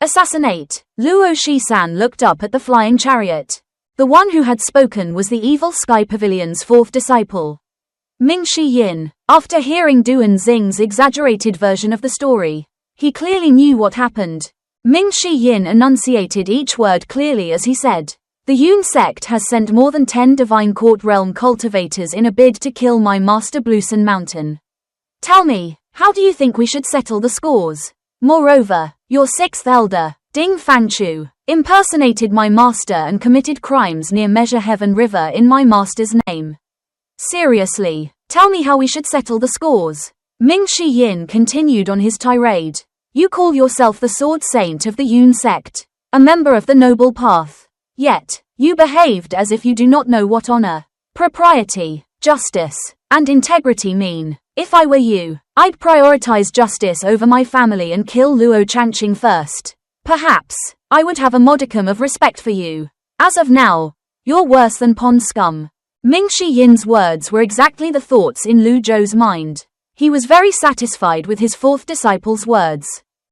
"Assassinate!" Luo Shisan looked up at the flying chariot. The one who had spoken was the evil Sky Pavilion's fourth disciple, Ming Shi Yin. After hearing Duan Xing's exaggerated version of the story, he clearly knew what happened. Ming Shi Yin enunciated each word clearly as he said, "The Yun sect has sent more than 10 Divine Court Realm cultivators in a bid to kill my master Bluesun Mountain. Tell me, how do you think we should settle the scores? Moreover, your sixth elder, Ding Fanchu, impersonated my master and committed crimes near Measure Heaven River in my master's name. Seriously, tell me how we should settle the scores." Ming Shi Yin continued on his tirade. "You call yourself the Sword Saint of the Yun sect, a member of the Noble Path. Yet, you behaved as if you do not know what honor, propriety, justice, and integrity mean. If I were you, I'd prioritize justice over my family and kill Luo Chanqing first. Perhaps, I would have a modicum of respect for you. As of now, you're worse than pond scum." Ming Shi Yin's words were exactly the thoughts in Lu Zhou's mind. He was very satisfied with his fourth disciple's words.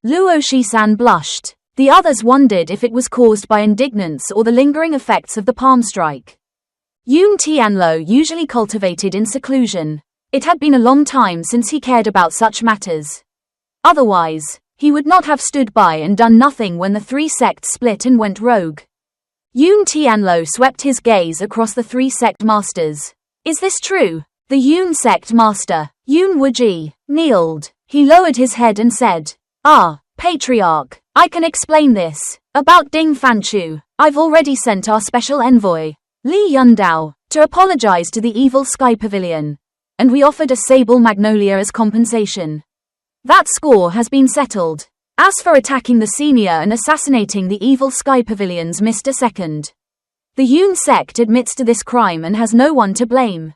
Luo Shisan blushed. The others wondered if it was caused by indignance or the lingering effects of the palm strike. Yun Tianluo usually cultivated in seclusion. It had been a long time since he cared about such matters. Otherwise, he would not have stood by and done nothing when the three sects split and went rogue. Yun Tianluo swept his gaze across the three sect masters. "Is this true?" The Yun sect master, Yun Wuji, kneeled. He lowered his head and said, "Ah, Patriarch, I can explain this. About Ding Fanchu, I've already sent our special envoy, Li Yundao, to apologize to the evil Sky Pavilion. And we offered a sable magnolia as compensation. That score has been settled. As for attacking the senior and assassinating the evil Sky Pavilion's Mr. Second, the Yun sect admits to this crime and has no one to blame."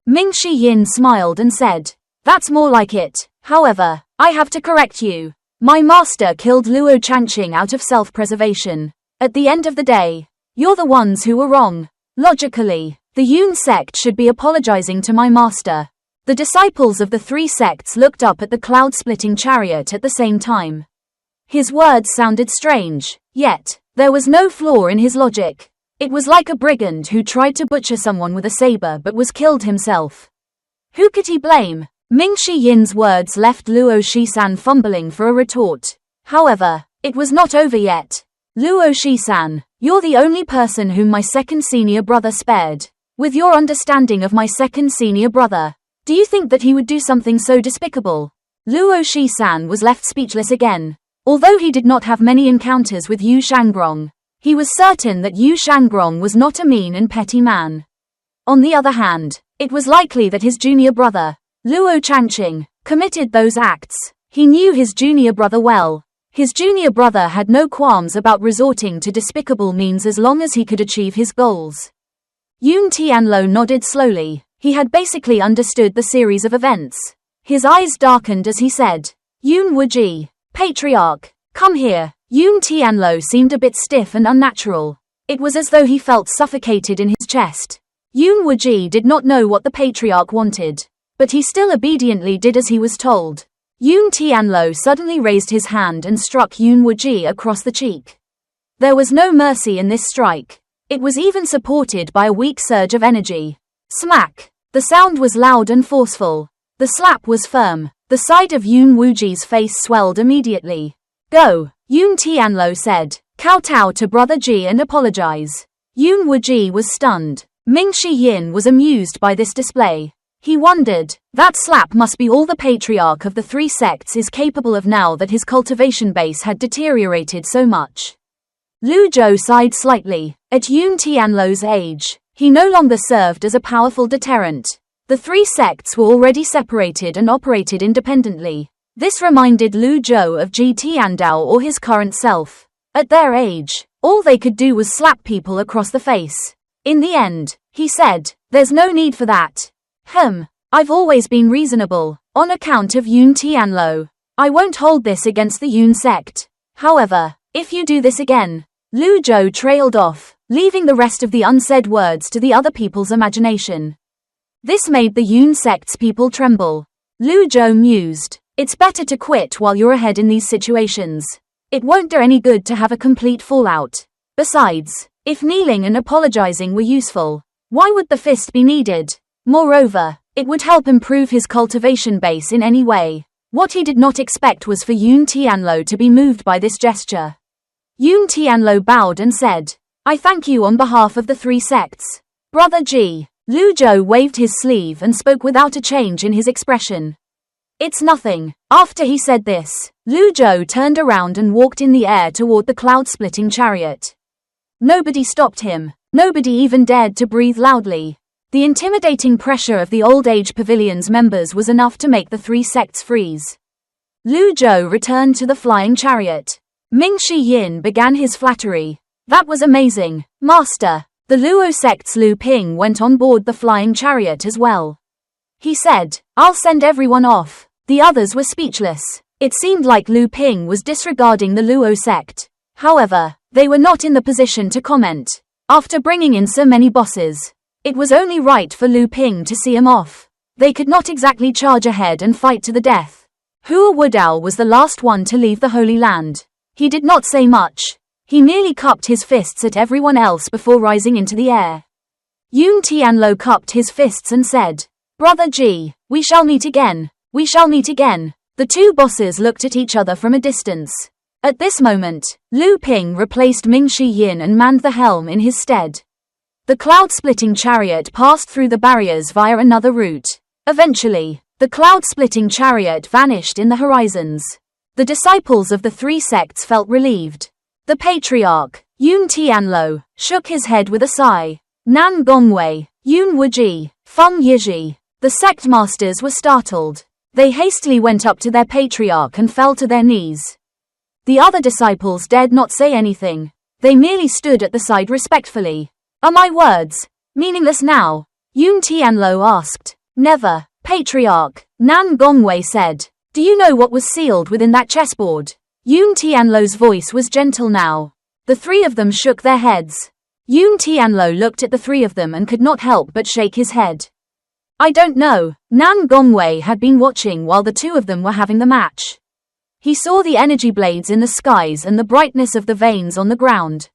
Ming Shi Yin smiled and said, "That's more like it. However, I have to correct you. My master killed Luo Chanqing out of self-preservation. At the end of the day, you're the ones who were wrong. Logically, the Yun sect should be apologizing to my master." The disciples of the three sects looked up at the cloud-splitting chariot at the same time. His words sounded strange, yet, there was no flaw in his logic. It was like a brigand who tried to butcher someone with a saber but was killed himself. Who could he blame? Ming Shi Yin's words left Luo Shisan fumbling for a retort. However, it was not over yet. Luo Shisan, you're the only person whom my second senior brother spared. With your understanding of my second senior brother, do you think that he would do something so despicable? Luo Shisan was left speechless again. Although he did not have many encounters with Yu Shangrong, he was certain that Yu Shangrong was not a mean and petty man. On the other hand, it was likely that his junior brother, Luo Changqing, committed those acts. He knew his junior brother well. His junior brother had no qualms about resorting to despicable means as long as he could achieve his goals. Yun Tianlo nodded slowly. He had basically understood the series of events. His eyes darkened as he said, Yun Wuji, Patriarch, come here. Yun Tianlo seemed a bit stiff and unnatural. It was as though he felt suffocated in his chest. Yun Wuji did not know what the Patriarch wanted, but he still obediently did as he was told. Yun Tianlo suddenly raised his hand and struck Yun Wuji across the cheek. There was no mercy in this strike. It was even supported by a weak surge of energy. Smack! The sound was loud and forceful. The slap was firm. The side of Yun Wuji's face swelled immediately. Go, Yun Tianlo said. Kowtow to Brother Ji and apologize. Yun Wuji was stunned. Ming Shi Yin was amused by this display. He wondered, that slap must be all the patriarch of the three sects is capable of now that his cultivation base had deteriorated so much. Lu Zhou sighed slightly. At Yun Tianlo's age, he no longer served as a powerful deterrent. The three sects were already separated and operated independently. This reminded Lu Zhou of Ji Tiandao or his current self. At their age, all they could do was slap people across the face. In the end, he said, there's no need for that. I've always been reasonable. On account of Yun Tianlo, I won't hold this against the Yun sect. However, if you do this again, Lu Zhou trailed off, leaving the rest of the unsaid words to the other people's imagination. This made the Yun sect's people tremble. Lu Zhou mused, it's better to quit while you're ahead in these situations. It won't do any good to have a complete fallout. Besides, if kneeling and apologizing were useful, why would the fist be needed? Moreover, it would help improve his cultivation base in any way. What he did not expect was for Yun Tianlo to be moved by this gesture. Yun Tianlo bowed and said, I thank you on behalf of the three sects. Brother Ji. Lu Zhou waved his sleeve and spoke without a change in his expression. It's nothing. After he said this, Lu Zhou turned around and walked in the air toward the cloud-splitting chariot. Nobody stopped him. Nobody even dared to breathe loudly. The intimidating pressure of the Old Age Pavilion's members was enough to make the three sects freeze. Lu Zhou returned to the flying chariot. Ming Shi Yin began his flattery. That was amazing, Master. The Luo sect's Lu Ping went on board the flying chariot as well. He said, I'll send everyone off. The others were speechless. It seemed like Lu Ping was disregarding the Luo sect. However, they were not in the position to comment. After bringing in so many bosses, it was only right for Lu Ping to see him off. They could not exactly charge ahead and fight to the death. Hua Wudao was the last one to leave the Holy Land. He did not say much. He merely cupped his fists at everyone else before rising into the air. Yun Tianlo cupped his fists and said, Brother Ji, we shall meet again. We shall meet again. The two bosses looked at each other from a distance. At this moment, Lu Ping replaced Ming Shi Yin and manned the helm in his stead. The cloud-splitting chariot passed through the barriers via another route. Eventually, the cloud-splitting chariot vanished in the horizons. The disciples of the three sects felt relieved. The patriarch, Yun Tianlo, shook his head with a sigh. Nan Gongwei, Yun Wuji, Feng Yizhi. The sect masters were startled. They hastily went up to their patriarch and fell to their knees. The other disciples dared not say anything. They merely stood at the side respectfully. Are my words meaningless now? Yun Tianlo asked. Never, patriarch, Nan Gongwei said. Do you know what was sealed within that chessboard? Yun Tianlo's voice was gentle now. The three of them shook their heads. Yun Tianlo looked at the three of them and could not help but shake his head. I don't know. Nan Gongwei had been watching while the two of them were having the match. He saw the energy blades in the skies and the brightness of the veins on the ground.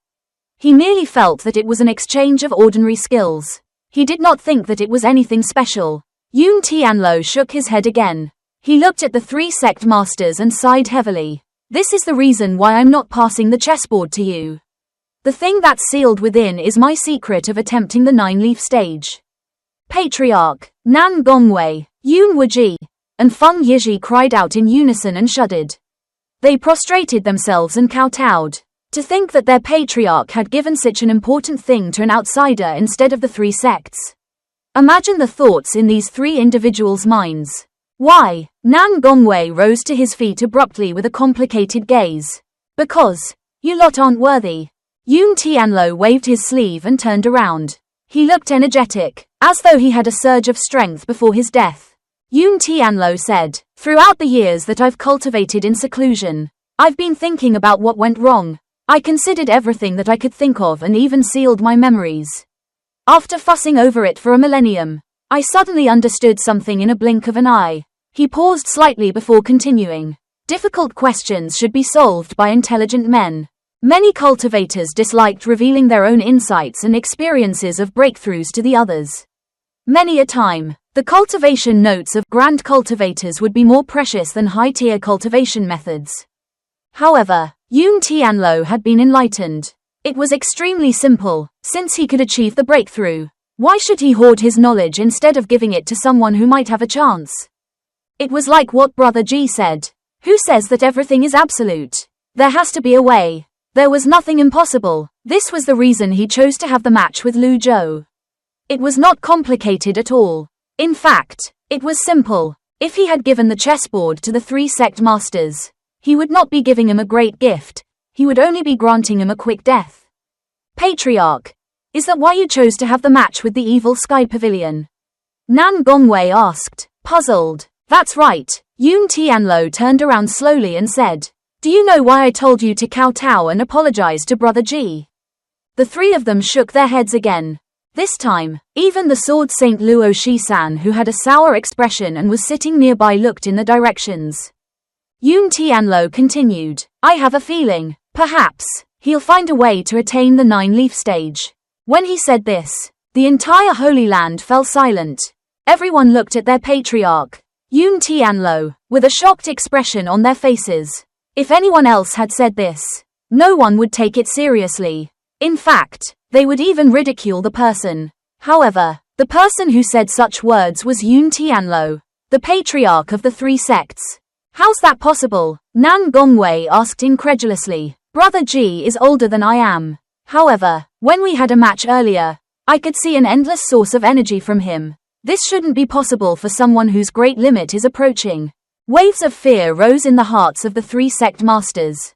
He merely felt that it was an exchange of ordinary skills. He did not think that it was anything special. Yun Tianlo shook his head again. He looked at the three sect masters and sighed heavily. This is the reason why I'm not passing the chessboard to you. The thing that's sealed within is my secret of attempting the 9-leaf stage. Patriarch, Nan Gongwei, Yun Wuji, and Feng Yizhi cried out in unison and shuddered. They prostrated themselves and kowtowed. To think that their patriarch had given such an important thing to an outsider instead of the 3 sects. Imagine the thoughts in these 3 individuals' minds. Why? Nan Gongwei rose to his feet abruptly with a complicated gaze. Because you lot aren't worthy. Yun Tianlo waved his sleeve and turned around. He looked energetic, as though he had a surge of strength before his death. Yun Tianlo said, throughout the years that I've cultivated in seclusion, I've been thinking about what went wrong. I considered everything that I could think of and even sealed my memories. After fussing over it for a millennium, I suddenly understood something in a blink of an eye. He paused slightly before continuing. Difficult questions should be solved by intelligent men. Many cultivators disliked revealing their own insights and experiences of breakthroughs to the others. Many a time, the cultivation notes of grand cultivators would be more precious than high-tier cultivation methods. However, Yun Tianlo had been enlightened. It was extremely simple, since he could achieve the breakthrough. Why should he hoard his knowledge instead of giving it to someone who might have a chance? It was like what Brother G said. Who says that everything is absolute? There has to be a way. There was nothing impossible. This was the reason he chose to have the match with Lu Zhou. It was not complicated at all. In fact, it was simple. If he had given the chessboard to the 3 sect masters, he would not be giving him a great gift. He would only be granting him a quick death. Patriarch, is that why you chose to have the match with the evil Sky Pavilion? Nan Gongwei asked, puzzled. That's right. Yun Tianlo turned around slowly and said, do you know why I told you to kowtow and apologize to Brother G? The 3 of them shook their heads again. This time, even the Sword Saint Luo Shisan, who had a sour expression and was sitting nearby, looked in the directions. Yun Tianlo continued, I have a feeling, perhaps, he'll find a way to attain the 9-leaf stage. When he said this, the entire Holy Land fell silent. Everyone looked at their patriarch, Yun Tianlo, with a shocked expression on their faces. If anyone else had said this, no one would take it seriously. In fact, they would even ridicule the person. However, the person who said such words was Yun Tianlo, the patriarch of the 3 sects. How's that possible? Nan Gongwei asked incredulously. Brother G is older than I am. However, when we had a match earlier, I could see an endless source of energy from him. This shouldn't be possible for someone whose great limit is approaching. Waves of fear rose in the hearts of the 3 sect masters.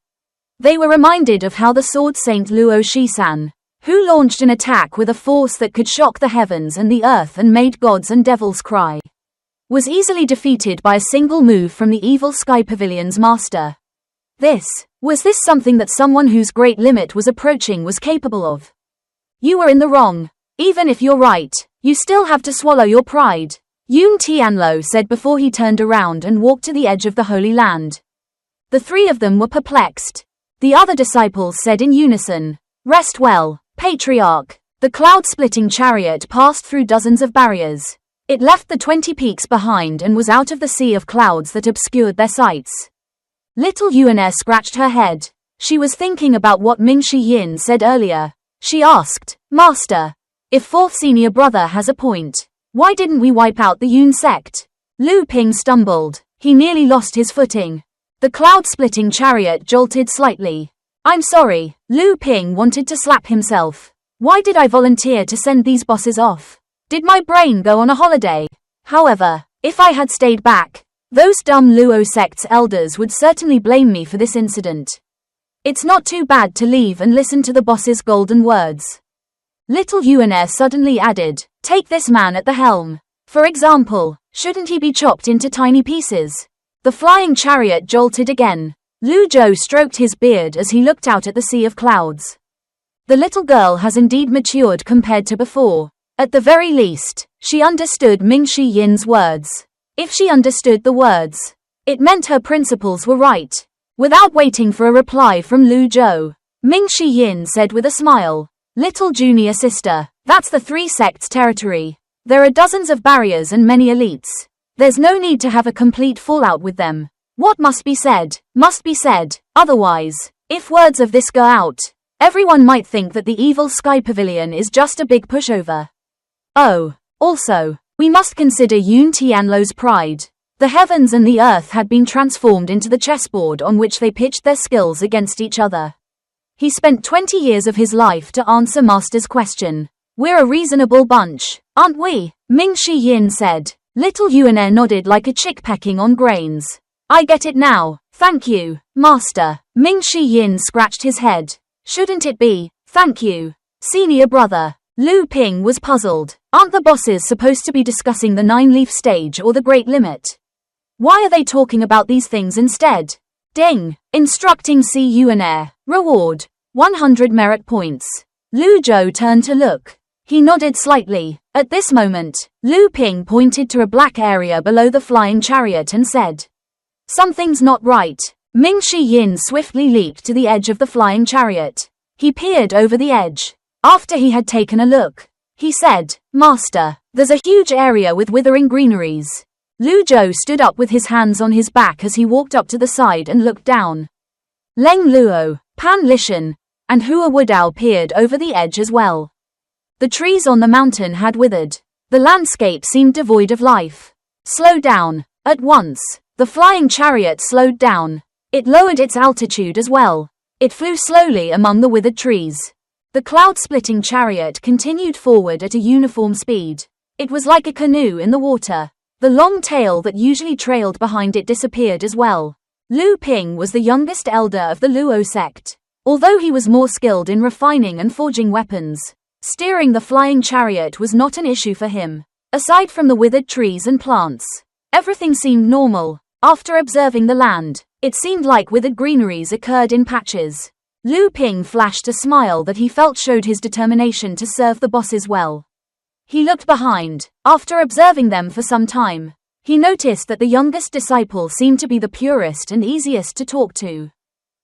They were reminded of how the Sword Saint Luo Shisan, who launched an attack with a force that could shock the heavens and the earth and made gods and devils cry, was easily defeated by a single move from the evil Sky Pavilion's master. Was this something that someone whose great limit was approaching was capable of? You were in the wrong. Even if you're right, you still have to swallow your pride, Yun Tianlo said before he turned around and walked to the edge of the Holy Land. The 3 of them were perplexed. The other disciples said in unison, rest well, Patriarch. The cloud-splitting chariot passed through dozens of barriers. It left the 20 peaks behind and was out of the sea of clouds that obscured their sights. Little Yuan scratched her head. She was thinking about what Mingshi Yin said earlier. She asked, Master, if 4th senior brother has a point, why didn't we wipe out the Yun sect? Lu Ping stumbled. He nearly lost his footing. The cloud-splitting chariot jolted slightly. I'm sorry, Lu Ping wanted to slap himself. Why did I volunteer to send these bosses off? Did my brain go on a holiday? However, if I had stayed back, those dumb Luo sect's elders would certainly blame me for this incident. It's not too bad to leave and listen to the boss's golden words. Little Yuan suddenly added, take this man at the helm. For example, shouldn't he be chopped into tiny pieces? The flying chariot jolted again. Lu Zhou stroked his beard as he looked out at the sea of clouds. The little girl has indeed matured compared to before. At the very least, she understood Mingshi Yin's words. If she understood the words, it meant her principles were right. Without waiting for a reply from Lu Zhou, Mingshi Yin said with a smile, little junior sister, that's the 3 sects' territory. There are dozens of barriers and many elites. There's no need to have a complete fallout with them. What must be said, otherwise, if words of this go out, everyone might think that the evil Sky Pavilion is just a big pushover. Oh, also, we must consider Yun Tianlo's pride. The heavens and the earth had been transformed into the chessboard on which they pitched their skills against each other. He spent 20 years of his life to answer Master's question. We're a reasonable bunch, aren't we? Ming Shi Yin said. Little Yuan nodded like a chick pecking on grains. I get it now, thank you, Master. Ming Shi Yin scratched his head. Shouldn't it be, thank you, senior brother? Lu Ping was puzzled. Aren't the bosses supposed to be discussing the 9-leaf stage or the Great Limit? Why are they talking about these things instead? Ding! Instructing Si Yuan. Reward. 100 merit points. Lu Zhou turned to look. He nodded slightly. At this moment, Lu Ping pointed to a black area below the flying chariot and said, Something's not right. Ming Shi Yin swiftly leaped to the edge of the flying chariot. He peered over the edge. After he had taken a look, he said, Master, there's a huge area with withering greeneries. Lu Zhou stood up with his hands on his back as he walked up to the side and looked down. Leng Luo, Pan Lishan, and Hua Wudao peered over the edge as well. The trees on the mountain had withered. The landscape seemed devoid of life. Slow down. At once, the flying chariot slowed down. It lowered its altitude as well. It flew slowly among the withered trees. The cloud-splitting chariot continued forward at a uniform speed. It was like a canoe in the water. The long tail that usually trailed behind it disappeared as well. Lu Ping was the youngest elder of the Luo sect. Although he was more skilled in refining and forging weapons, steering the flying chariot was not an issue for him. Aside from the withered trees and plants, everything seemed normal. After observing the land, it seemed like withered greeneries occurred in patches. Lu Ping flashed a smile that he felt showed his determination to serve the bosses well. He looked behind. After observing them for some time, he noticed that the youngest disciple seemed to be the purest and easiest to talk to.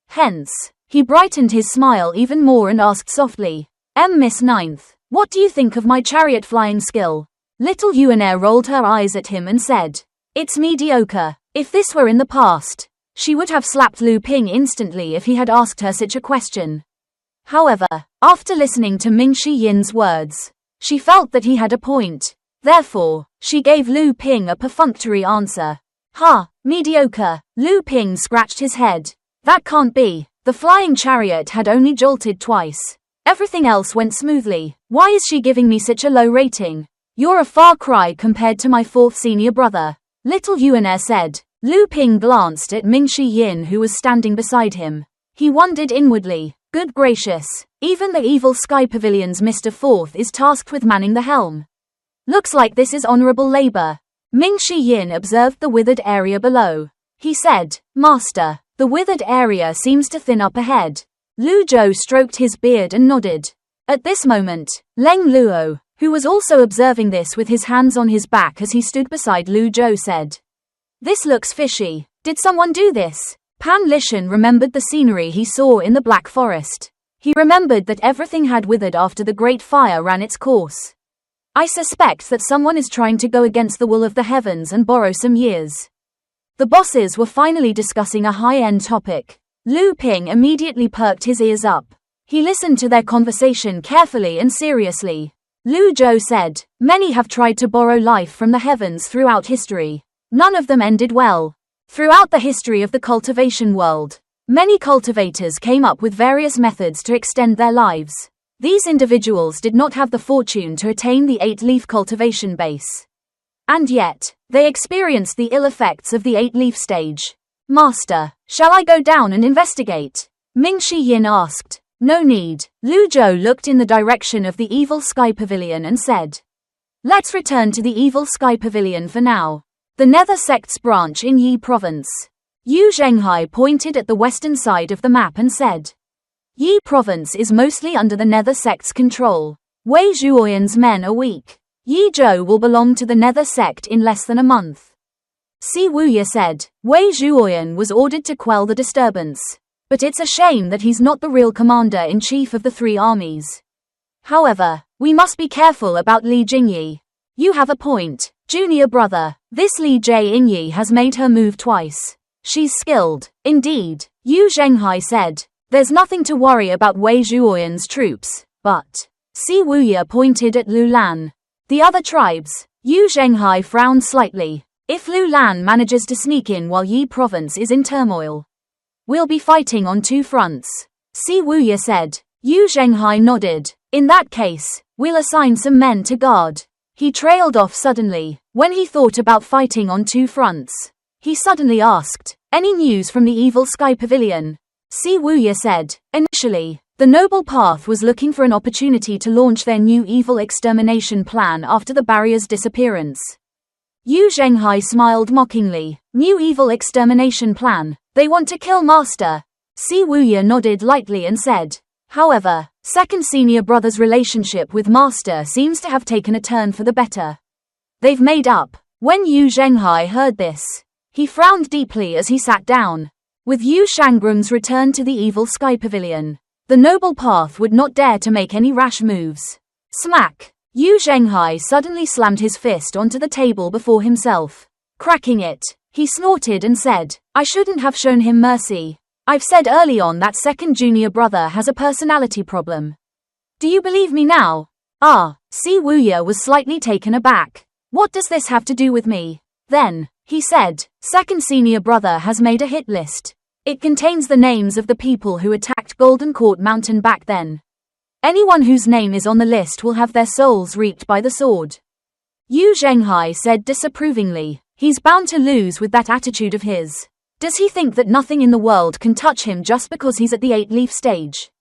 Hence, he brightened his smile even more and asked softly, Miss Ninth, what do you think of my chariot flying skill? Little Yuan rolled her eyes at him and said, It's mediocre. If this were in the past, she would have slapped Lu Ping instantly if he had asked her such a question. However, after listening to Ming Shi Yin's words, she felt that he had a point. Therefore, she gave Lu Ping a perfunctory answer. Mediocre. Lu Ping scratched his head. That can't be. The flying chariot had only jolted twice. Everything else went smoothly. Why is she giving me such a low rating? You're a far cry compared to my fourth senior brother. Little Yuan said. Lu Ping glanced at Ming Shi Yin who was standing beside him. He wondered inwardly. Good gracious, even the evil Sky Pavilion's Mr. Fourth is tasked with manning the helm. Looks like this is honorable labor. Ming Shi Yin observed the withered area below. He said, Master, the withered area seems to thin up ahead. Lu Zhou stroked his beard and nodded. At this moment, Leng Luo, who was also observing this with his hands on his back as he stood beside Lu Zhou said, This looks fishy. Did someone do this? Pan Lishan remembered the scenery he saw in the Black Forest. He remembered that everything had withered after the Great Fire ran its course. I suspect that someone is trying to go against the will of the heavens and borrow some years. The bosses were finally discussing a high-end topic. Lu Ping immediately perked his ears up. He listened to their conversation carefully and seriously. Lu Zhou said, Many have tried to borrow life from the heavens throughout history. None of them ended well. Throughout the history of the cultivation world, many cultivators came up with various methods to extend their lives. These individuals did not have the fortune to attain the 8-leaf cultivation base. And yet, they experienced the ill effects of the 8-leaf stage. Master, shall I go down and investigate? Ming Shi Yin asked. No need. Lu Zhou looked in the direction of the evil Sky Pavilion and said, Let's return to the evil Sky Pavilion for now. The Nether Sect's branch in Yi Province. Yu Zhenghai pointed at the western side of the map and said, Yi Province is mostly under the Nether Sect's control. Wei Zhuoyan's men are weak. Yi Zhou will belong to the Nether Sect in less than a month. Si Wuya said, Wei Zhuoyan was ordered to quell the disturbance. But it's a shame that he's not the real commander-in-chief of the 3 armies. However, we must be careful about Li Jingyi. You have a point, junior brother. This Li Jingyi has made her move twice. She's skilled. Indeed, Yu Zhenghai said. There's nothing to worry about Wei Zhuoyan's troops, but... Si Wuya pointed at Lu Lan. The other tribes. Yu Zhenghai frowned slightly. If Lu Lan manages to sneak in while Yi province is in turmoil, we'll be fighting on two fronts. Si Wuya said. Yu Zhenghai nodded. In that case, we'll assign some men to guard. He trailed off suddenly. When he thought about fighting on two fronts, he suddenly asked, any news from the Evil Sky Pavilion? Si Wuya said. Initially, the Noble Path was looking for an opportunity to launch their new evil extermination plan after the barrier's disappearance. Yu Zhenghai smiled mockingly. New evil extermination plan. They want to kill Master. Si Wuya nodded lightly and said. However, second senior brother's relationship with Master seems to have taken a turn for the better. They've made up. When Yu Zhenghai heard this, he frowned deeply as he sat down. With Yu Shangrung's return to the Evil Sky Pavilion, the Noble Path would not dare to make any rash moves. Smack! Yu Zhenghai suddenly slammed his fist onto the table before himself. Cracking it, he snorted and said, I shouldn't have shown him mercy. I've said early on that second junior brother has a personality problem. Do you believe me now? Si Wuya was slightly taken aback. What does this have to do with me? Then, he said, second senior brother has made a hit list. It contains the names of the people who attacked Golden Court Mountain back then. Anyone whose name is on the list will have their souls reaped by the sword. Yu Zhenghai said disapprovingly, he's bound to lose with that attitude of his. Does he think that nothing in the world can touch him just because he's at the 8-leaf stage?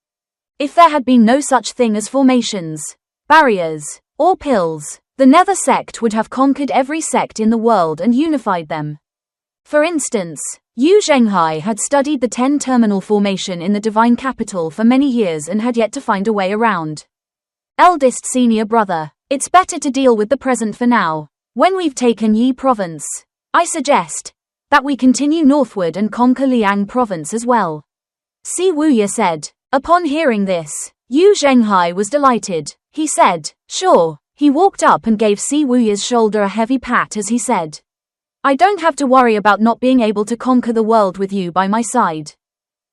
If there had been no such thing as formations, barriers, or pills, the Nether sect would have conquered every sect in the world and unified them. For instance, Yu Zhenghai had studied the 10-terminal formation in the Divine Capital for many years and had yet to find a way around. Eldest senior brother, it's better to deal with the present for now. When we've taken Yi province, I suggest that we continue northward and conquer Liang province as well. Si Wuya said. Upon hearing this, Yu Zhenghai was delighted. He said, sure. He walked up and gave Si Wuya's shoulder a heavy pat as he said, I don't have to worry about not being able to conquer the world with you by my side.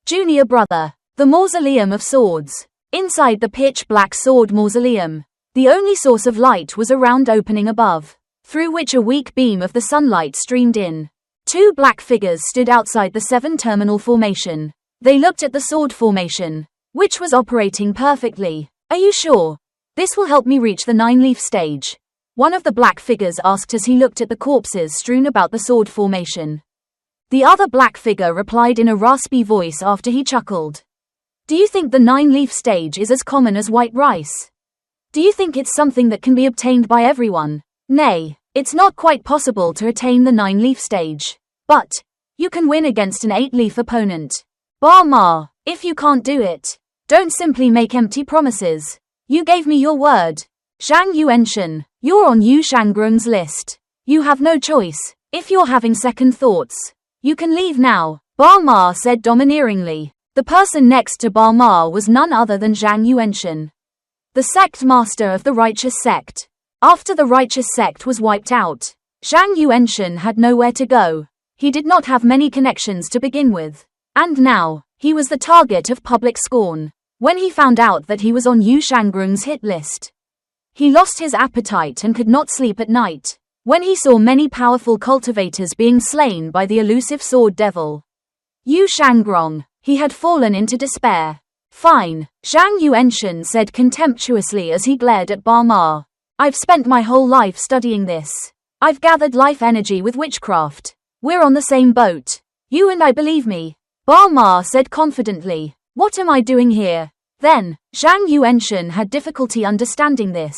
Junior brother, the Mausoleum of Swords. Inside the pitch-black sword mausoleum, the only source of light was a round opening above, through which a weak beam of the sunlight streamed in. Two black figures stood outside the 7-terminal formation. They looked at the sword formation, which was operating perfectly. Are you sure? This will help me reach the 9-leaf stage. One of the black figures asked as he looked at the corpses strewn about the sword formation. The other black figure replied in a raspy voice after he chuckled. Do you think the 9-leaf stage is as common as white rice? Do you think it's something that can be obtained by everyone? Nay, it's not quite possible to attain the 9-leaf stage. But you can win against an 8-leaf opponent. Ba Ma, if you can't do it, don't simply make empty promises. You gave me your word. Zhang Yuenshen, you're on Yu Shangrung's list. You have no choice. If you're having second thoughts, you can leave now, Ba Ma said domineeringly. The person next to Ba Ma was none other than Zhang Yuenshen, the sect master of the righteous sect. After the righteous sect was wiped out, Zhang Yuenshen had nowhere to go. He did not have many connections to begin with. And now, he was the target of public scorn. When he found out that he was on Yu Shangrung's hit list, he lost his appetite and could not sleep at night. When he saw many powerful cultivators being slain by the elusive sword devil, Yu Shangrong, he had fallen into despair. Fine, Zhang Yuenshen said contemptuously as he glared at Ba Ma. I've spent my whole life studying this. I've gathered life energy with witchcraft. We're on the same boat. You and I believe me. Ba Ma said confidently. What am I doing here? Then, Zhang Yuenshen had difficulty understanding this.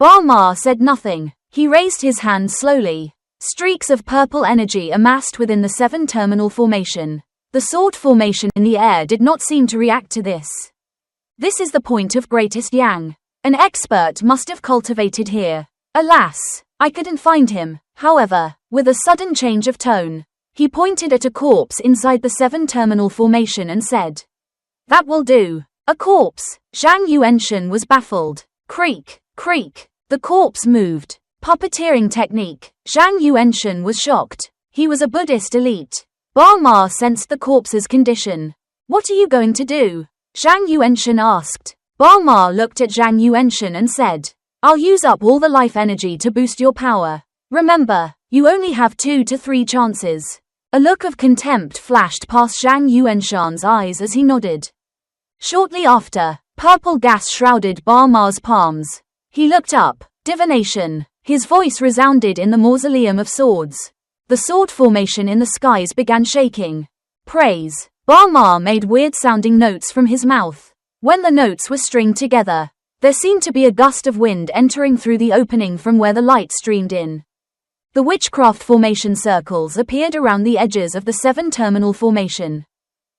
Ba Ma said nothing. He raised his hand slowly. Streaks of purple energy amassed within the 7-terminal formation. The sword formation in the air did not seem to react to this. This is the point of greatest yang. An expert must have cultivated here. Alas, I couldn't find him. However, with a sudden change of tone, he pointed at a corpse inside the 7-terminal formation and said, that will do. A corpse. Zhang Yuenshen was baffled. Creak, creak. The corpse moved. Puppeteering technique. Zhang Yuenshen was shocked. He was a Buddhist elite. Ba Ma sensed the corpse's condition. What are you going to do? Zhang Yuanshan asked. Ba Ma looked at Zhang Yuanshan and said, I'll use up all the life energy to boost your power. Remember, you only have 2 to 3 chances. A look of contempt flashed past Zhang Yuanshan's eyes as he nodded. Shortly after, purple gas shrouded Ba Ma's palms. He looked up. Divination. His voice resounded in the Mausoleum of Swords. The sword formation in the skies began shaking. Praise. Ba Ma made weird-sounding notes from his mouth. When the notes were stringed together, there seemed to be a gust of wind entering through the opening from where the light streamed in. The witchcraft formation circles appeared around the edges of the 7-terminal formation.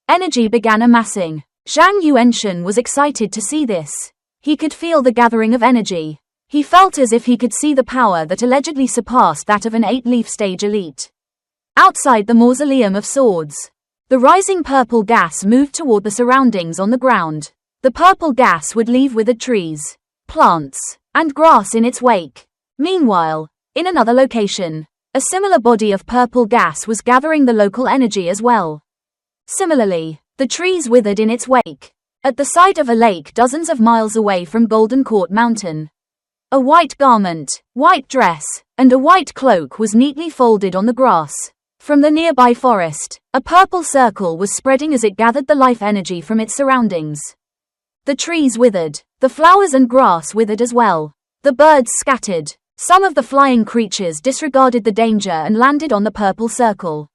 Energy began amassing. Zhang Yuanshan was excited to see this. He could feel the gathering of energy. He felt as if he could see the power that allegedly surpassed that of an 8-leaf stage elite. Outside the Mausoleum of Swords, the rising purple gas moved toward the surroundings on the ground. The purple gas would leave withered trees, plants, and grass in its wake. Meanwhile, in another location, a similar body of purple gas was gathering the local energy as well. Similarly, the trees withered in its wake. At the side of a lake dozens of miles away from Golden Court Mountain, a white garment, white dress, and a white cloak was neatly folded on the grass. From the nearby forest, a purple circle was spreading as it gathered the life energy from its surroundings. The trees withered, the flowers and grass withered as well. The birds scattered. Some of the flying creatures disregarded the danger and landed on the purple circle.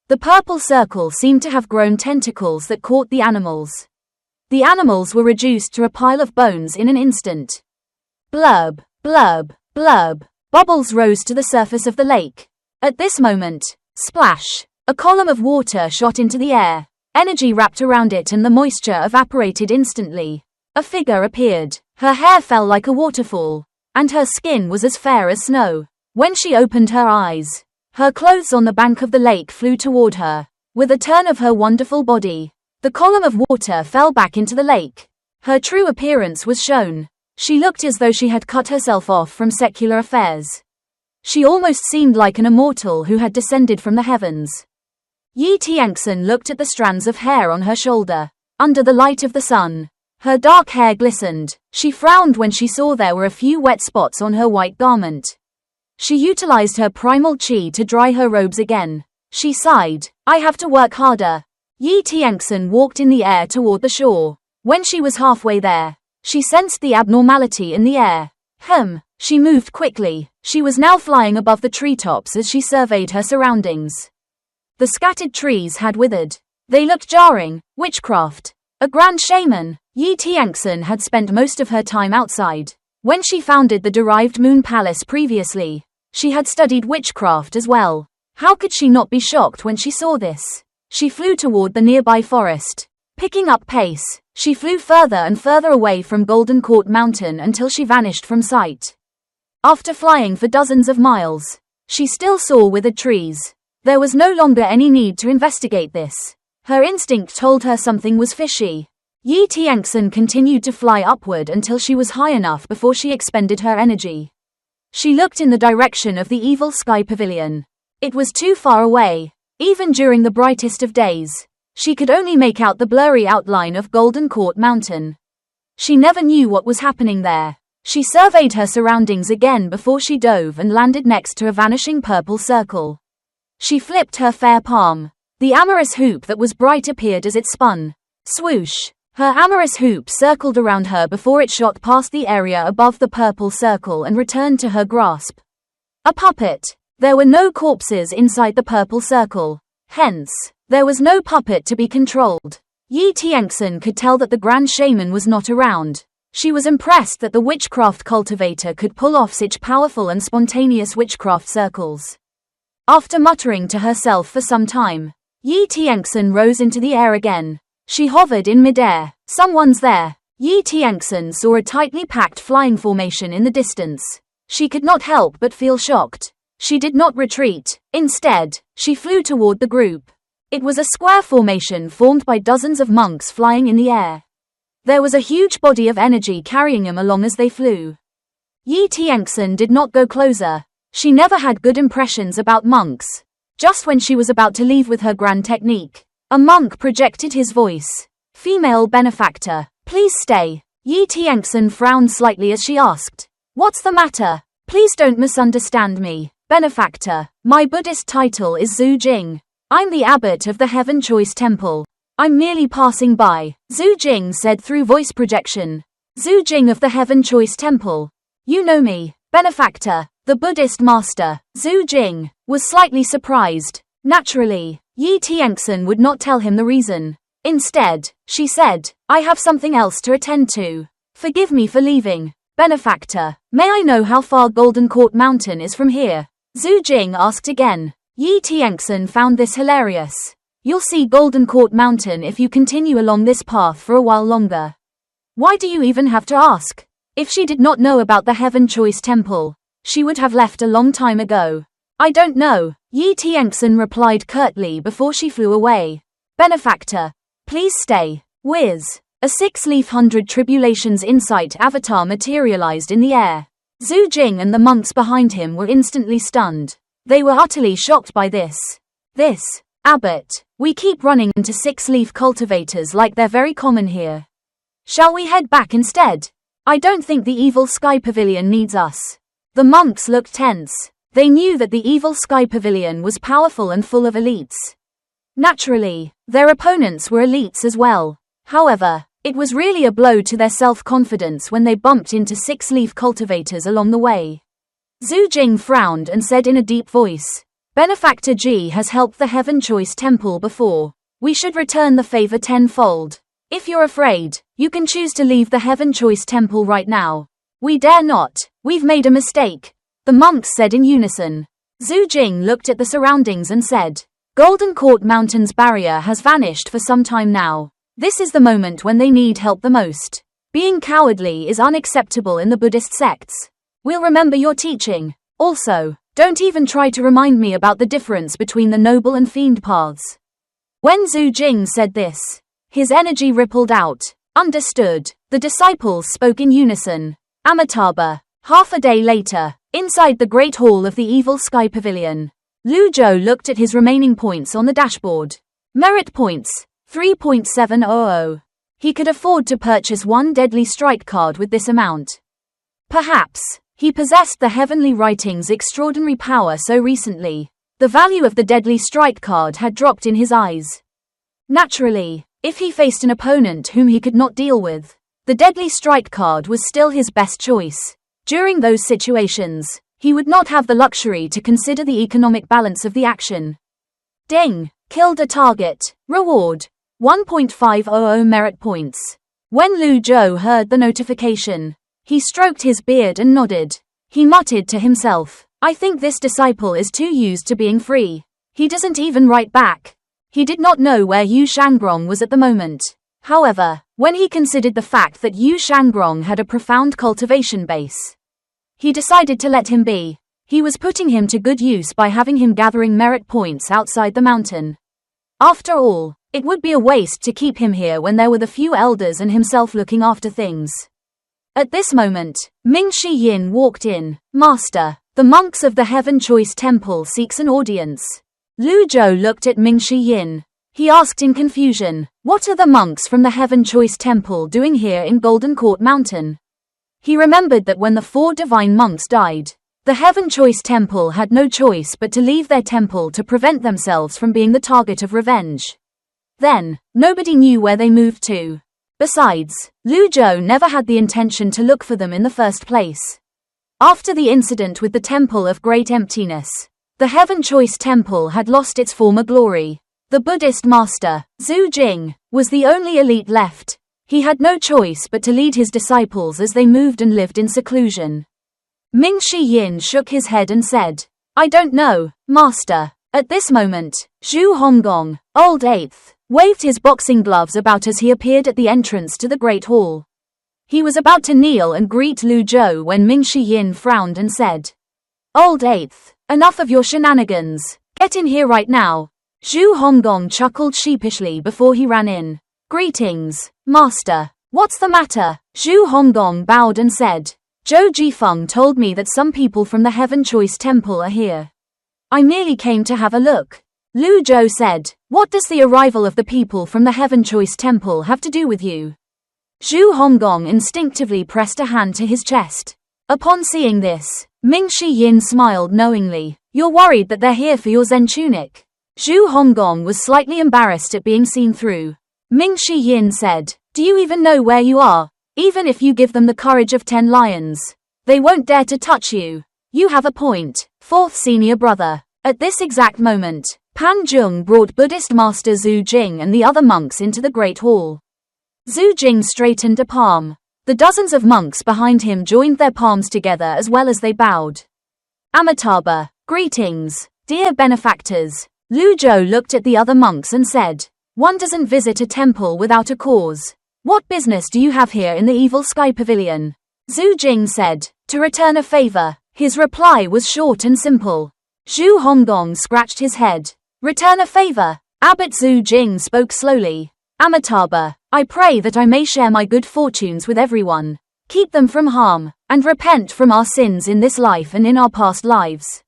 The purple circle seemed to have grown tentacles that caught the animals. The animals were reduced to a pile of bones in an instant. Blurb, blurb, blurb. Bubbles rose to the surface of the lake. At this moment, splash! A column of water shot into the air. Energy wrapped around it and the moisture evaporated instantly. A figure appeared. Her hair fell like a waterfall, and her skin was as fair as snow. When she opened her eyes, her clothes on the bank of the lake flew toward her. With a turn of her wonderful body, the column of water fell back into the lake. Her true appearance was shown. She looked as though she had cut herself off from secular affairs. She almost seemed like an immortal who had descended from the heavens. Yi Tianxin looked at the strands of hair on her shoulder. Under the light of the sun, her dark hair glistened. She frowned when she saw there were a few wet spots on her white garment. She utilized her primal qi to dry her robes again. She sighed. I have to work harder. Yi Tianxin walked in the air toward the shore. When she was halfway there, she sensed the abnormality in the air. She moved quickly. She was now flying above the treetops as she surveyed her surroundings. The scattered trees had withered. They looked jarring. Witchcraft. A grand shaman. Yi Tianxin had spent most of her time outside. When she founded the derived moon palace previously, she had studied witchcraft as well. How could she not be shocked when she saw this? She flew toward the nearby forest. Picking up pace, she flew further and further away from Golden Court Mountain until she vanished from sight. After flying for dozens of miles, she still saw withered trees. There was no longer any need to investigate this. Her instinct told her something was fishy. Yi Tianxin continued to fly upward until she was high enough before she expended her energy. She looked in the direction of the evil sky pavilion. It was too far away. Even during the brightest of days, she could only make out the blurry outline of Golden Court Mountain. She never knew what was happening there. She surveyed her surroundings again before she dove and landed next to a vanishing purple circle. She flipped her fair palm. The amorous hoop that was bright appeared as it spun. Swoosh! Her amorous hoop circled around her before it shot past the area above the purple circle and returned to her grasp. A puppet. There were no corpses inside the purple circle. Hence, there was no puppet to be controlled. Yi Tianxin could tell that the Grand Shaman was not around. She was impressed that the witchcraft cultivator could pull off such powerful and spontaneous witchcraft circles. After muttering to herself for some time, Yi Tianxin rose into the air again. She hovered in midair. Someone's there. Yi Tianxin saw a tightly packed flying formation in the distance. She could not help but feel shocked. She did not retreat. Instead, she flew toward the group. It was a square formation formed by dozens of monks flying in the air. There was a huge body of energy carrying them along as they flew. Yi Tianxin did not go closer. She never had good impressions about monks. Just when she was about to leave with her grand technique, a monk projected his voice. Female benefactor, please stay. Yi Tianxin frowned slightly as she asked, what's the matter? Please don't misunderstand me. Benefactor, my Buddhist title is Zhu Jing. I'm the abbot of the Heaven Choice Temple. I'm merely passing by, Zhu Jing said through voice projection. Zhu Jing of the Heaven Choice Temple. You know me, benefactor, the Buddhist master. Zhu Jing was slightly surprised. Naturally, Yi Tianxin would not tell him the reason. Instead, she said, I have something else to attend to. Forgive me for leaving. Benefactor, may I know how far Golden Court Mountain is from here? Zhu Jing asked again. Yi Tianxin found this hilarious. You'll see Golden Court Mountain if you continue along this path for a while longer. Why do you even have to ask? If she did not know about the Heaven Choice Temple, she would have left a long time ago. I don't know, Yi Tianxin replied curtly before she flew away. Benefactor, please stay. Whiz. A 6-leaf 100 Tribulations Insight avatar materialized in the air. Zhu Jing and the monks behind him were instantly stunned. They were utterly shocked by this. Abbot, we keep running into 6-leaf cultivators like they're very common here. Shall we head back instead? I don't think the evil sky pavilion needs us. The monks looked tense. They knew that the evil sky pavilion was powerful and full of elites. Naturally, their opponents were elites as well. However, it was really a blow to their self-confidence when they bumped into 6-leaf cultivators along the way. Zhu Jing frowned and said in a deep voice, Benefactor Ji has helped the Heaven Choice Temple before. We should return the favor tenfold. If you're afraid, you can choose to leave the Heaven Choice Temple right now. We dare not. We've made a mistake. The monks said in unison. Zhu Jing looked at the surroundings and said, Golden Court Mountain's barrier has vanished for some time now. This is the moment when they need help the most. Being cowardly is unacceptable in the Buddhist sects. We'll remember your teaching. Also, don't even try to remind me about the difference between the noble and fiend paths. When Zhu Jing said this, his energy rippled out. Understood. The disciples spoke in unison. Amitabha. Half a day later, inside the Great Hall of the Evil Sky Pavilion, Lu Zhou looked at his remaining points on the dashboard. Merit points. 3.700. He could afford to purchase one deadly strike card with this amount. Perhaps, he possessed the heavenly writing's extraordinary power so recently. The value of the deadly strike card had dropped in his eyes. Naturally, if he faced an opponent whom he could not deal with, the deadly strike card was still his best choice. During those situations, he would not have the luxury to consider the economic balance of the action. Ding! Killed a target. Reward. 1.500 merit points. When Lu Zhou heard the notification, he stroked his beard and nodded. He muttered to himself, I think this disciple is too used to being free. He doesn't even write back. He did not know where Yu Shangrong was at the moment. However, when he considered the fact that Yu Shangrong had a profound cultivation base, he decided to let him be. He was putting him to good use by having him gathering merit points outside the mountain. After all, it would be a waste to keep him here when there were the few elders and himself looking after things. At this moment, Ming Shi Yin walked in. Master, the monks of the Heaven Choice Temple seeks an audience. Lu Zhou looked at Ming Shi Yin. He asked in confusion, what are the monks from the Heaven Choice Temple doing here in Golden Court Mountain? He remembered that when the 4 divine monks died, the Heaven Choice Temple had no choice but to leave their temple to prevent themselves from being the target of revenge. Then, nobody knew where they moved to. Besides, Lu Zhou never had the intention to look for them in the first place. After the incident with the Temple of Great Emptiness, the Heaven Choice Temple had lost its former glory. The Buddhist master, Zhu Jing, was the only elite left. He had no choice but to lead his disciples as they moved and lived in seclusion. Ming Shi Yin shook his head and said, I don't know, master. At this moment, Zhu Honggong, old 8th, waved his boxing gloves about as he appeared at the entrance to the Great Hall. He was about to kneel and greet Lu Zhou when Ming Shi Yin frowned and said, Old 8th, enough of your shenanigans. Get in here right now. Zhu Honggong chuckled sheepishly before he ran in. Greetings, master. What's the matter? Zhu Honggong bowed and said, Zhou Jifeng told me that some people from the Heaven Choice Temple are here. I merely came to have a look. Lu Zhou said. What does the arrival of the people from the Heaven Choice Temple have to do with you? Zhu Honggong instinctively pressed a hand to his chest. Upon seeing this, Ming Shi Yin smiled knowingly. You're worried that they're here for your Zen tunic. Zhu Honggong was slightly embarrassed at being seen through. Ming Shi Yin said, do you even know where you are? Even if you give them the courage of 10 lions, they won't dare to touch you. You have a point, fourth senior brother. At this exact moment, Pan Zheng brought Buddhist master Zhu Jing and the other monks into the Great Hall. Zhu Jing straightened a palm. The dozens of monks behind him joined their palms together as well as they bowed. Amitabha, greetings, dear benefactors. Lu Zhou looked at the other monks and said, one doesn't visit a temple without a cause. What business do you have here in the Evil Sky Pavilion? Zhu Jing said, to return a favor. His reply was short and simple. Zhu Honggong scratched his head. Return a favor. Abbot Zhu Jing spoke slowly. Amitabha, I pray that I may share my good fortunes with everyone, keep them from harm, and repent from our sins in this life and in our past lives.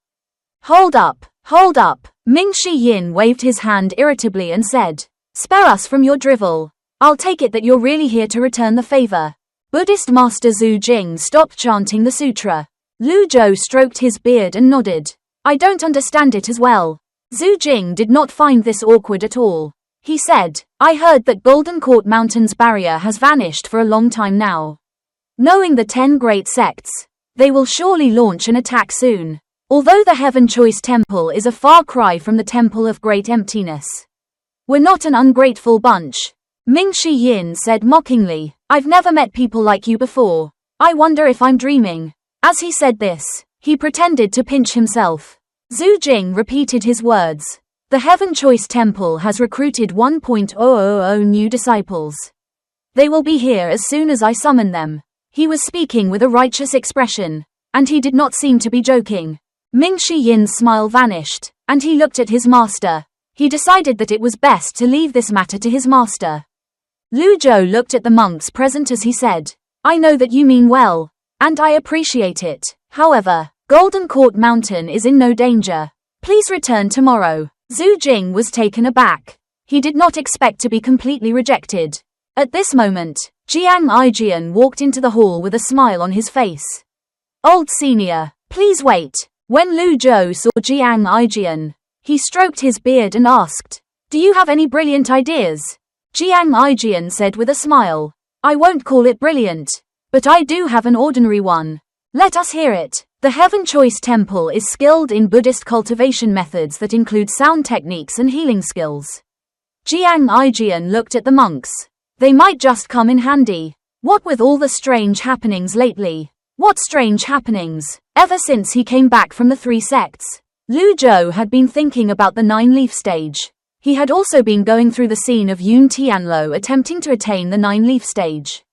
Hold up, hold up. Ming Shi Yin waved his hand irritably and said, spare us from your drivel. I'll take it that you're really here to return the favor. Buddhist master Zhu Jing stopped chanting the sutra. Lu Zhou stroked his beard and nodded. I don't understand it as well. Zhu Jing did not find this awkward at all. He said, I heard that Golden Court Mountain's barrier has vanished for a long time now. Knowing the 10 great sects, they will surely launch an attack soon. Although the Heaven Choice Temple is a far cry from the Temple of Great Emptiness. We're not an ungrateful bunch. Ming Shi Yin said mockingly, I've never met people like you before. I wonder if I'm dreaming. As he said this, he pretended to pinch himself. Zhu Jing repeated his words. The Heaven Choice Temple has recruited 1,000 new disciples. They will be here as soon as I summon them. He was speaking with a righteous expression, and he did not seem to be joking. Ming Shi Yin's smile vanished, and he looked at his master. He decided that it was best to leave this matter to his master. Lu Zhou looked at the monks present as he said, I know that you mean well, and I appreciate it. However, Golden Court Mountain is in no danger. Please return tomorrow. Zhu Jing was taken aback. He did not expect to be completely rejected. At this moment, Jiang Aijian walked into the hall with a smile on his face. Old senior, please wait. When Lu Zhou saw Jiang Aijian, he stroked his beard and asked, do you have any brilliant ideas? Jiang Aijian said with a smile, I won't call it brilliant, but I do have an ordinary one. Let us hear it. The Heaven Choice Temple is skilled in Buddhist cultivation methods that include sound techniques and healing skills. Jiang Aijian looked at the monks. They might just come in handy. What with all the strange happenings lately? What strange happenings? Ever since he came back from the 3 sects, Lu Zhou had been thinking about the 9-leaf stage. He had also been going through the scene of Yun Tianlo attempting to attain the 9-leaf stage.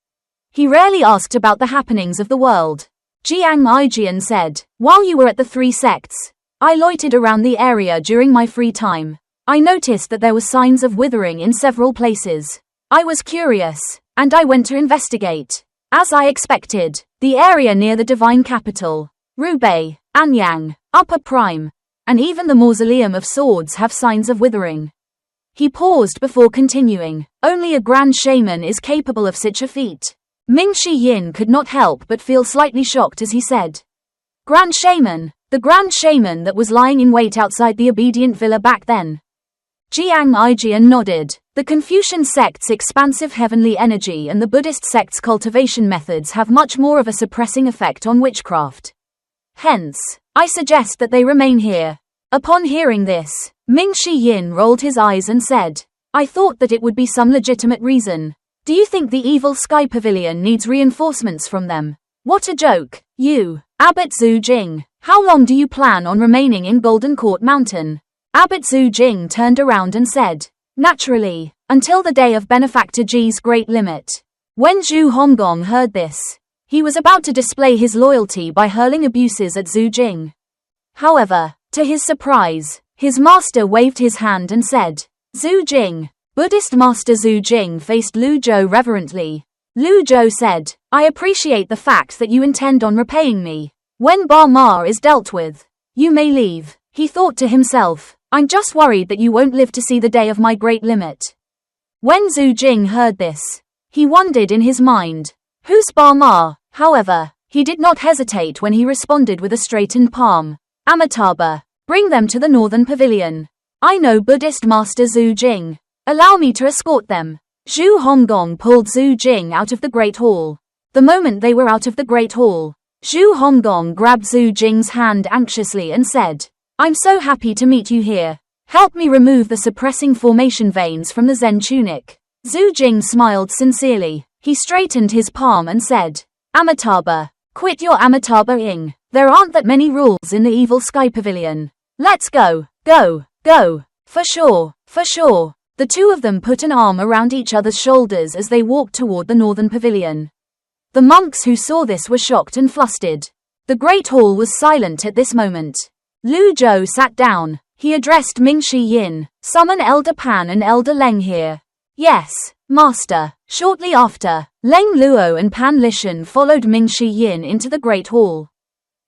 He rarely asked about the happenings of the world. Jiang Aijian said, while you were at the 3 sects, I loitered around the area during my free time. I noticed that there were signs of withering in several places. I was curious, and I went to investigate. As I expected, the area near the divine capital, Rubei, Anyang, Upper Prime, and even the Mausoleum of Swords have signs of withering. He paused before continuing. Only a grand shaman is capable of such a feat. Ming Shi Yin could not help but feel slightly shocked as he said, Grand Shaman, the Grand Shaman that was lying in wait outside the obedient villa back then. Jiang Aijian nodded. The Confucian sect's expansive heavenly energy and the Buddhist sect's cultivation methods have much more of a suppressing effect on witchcraft. Hence, I suggest that they remain here. Upon hearing this, Ming Shi Yin rolled his eyes and said, I thought that it would be some legitimate reason. Do you think the Evil Sky Pavilion needs reinforcements from them? What a joke. You, Abbot Zhu Jing, how long do you plan on remaining in Golden Court Mountain? Abbot Zhu Jing turned around and said, naturally, until the day of Benefactor Ji's great limit. When Zhu Honggong heard this, he was about to display his loyalty by hurling abuses at Zhu Jing. However, to his surprise, his master waved his hand and said, Zhu Jing. Buddhist master Zhu Jing faced Lu Zhou reverently. Lu Zhou said, I appreciate the fact that you intend on repaying me. When Ba Ma is dealt with, you may leave. He thought to himself, I'm just worried that you won't live to see the day of my great limit. When Zhu Jing heard this, he wondered in his mind, who's Ba Ma? However, he did not hesitate when he responded with a straightened palm. Amitabha, bring them to the northern pavilion. I know Buddhist Master Zhu Jing. Allow me to escort them. Zhu Honggong pulled Zhu Jing out of the Great Hall. The moment they were out of the Great Hall, Zhu Honggong grabbed Zhu Jing's hand anxiously and said, I'm so happy to meet you here. Help me remove the suppressing formation veins from the Zen tunic. Zhu Jing smiled sincerely. He straightened his palm and said, Amitabha, quit your Amitabha-ing. There aren't that many rules in the evil sky pavilion. Let's go, go, go. For sure, for sure. The two of them put an arm around each other's shoulders as they walked toward the northern pavilion. The monks who saw this were shocked and flustered. The Great Hall was silent at this moment. Lu Zhou sat down. He addressed Ming Shi Yin. Summon Elder Pan and Elder Leng here. Yes, Master. Shortly after, Leng Luo and Pan Lishan followed Ming Shi Yin into the Great Hall.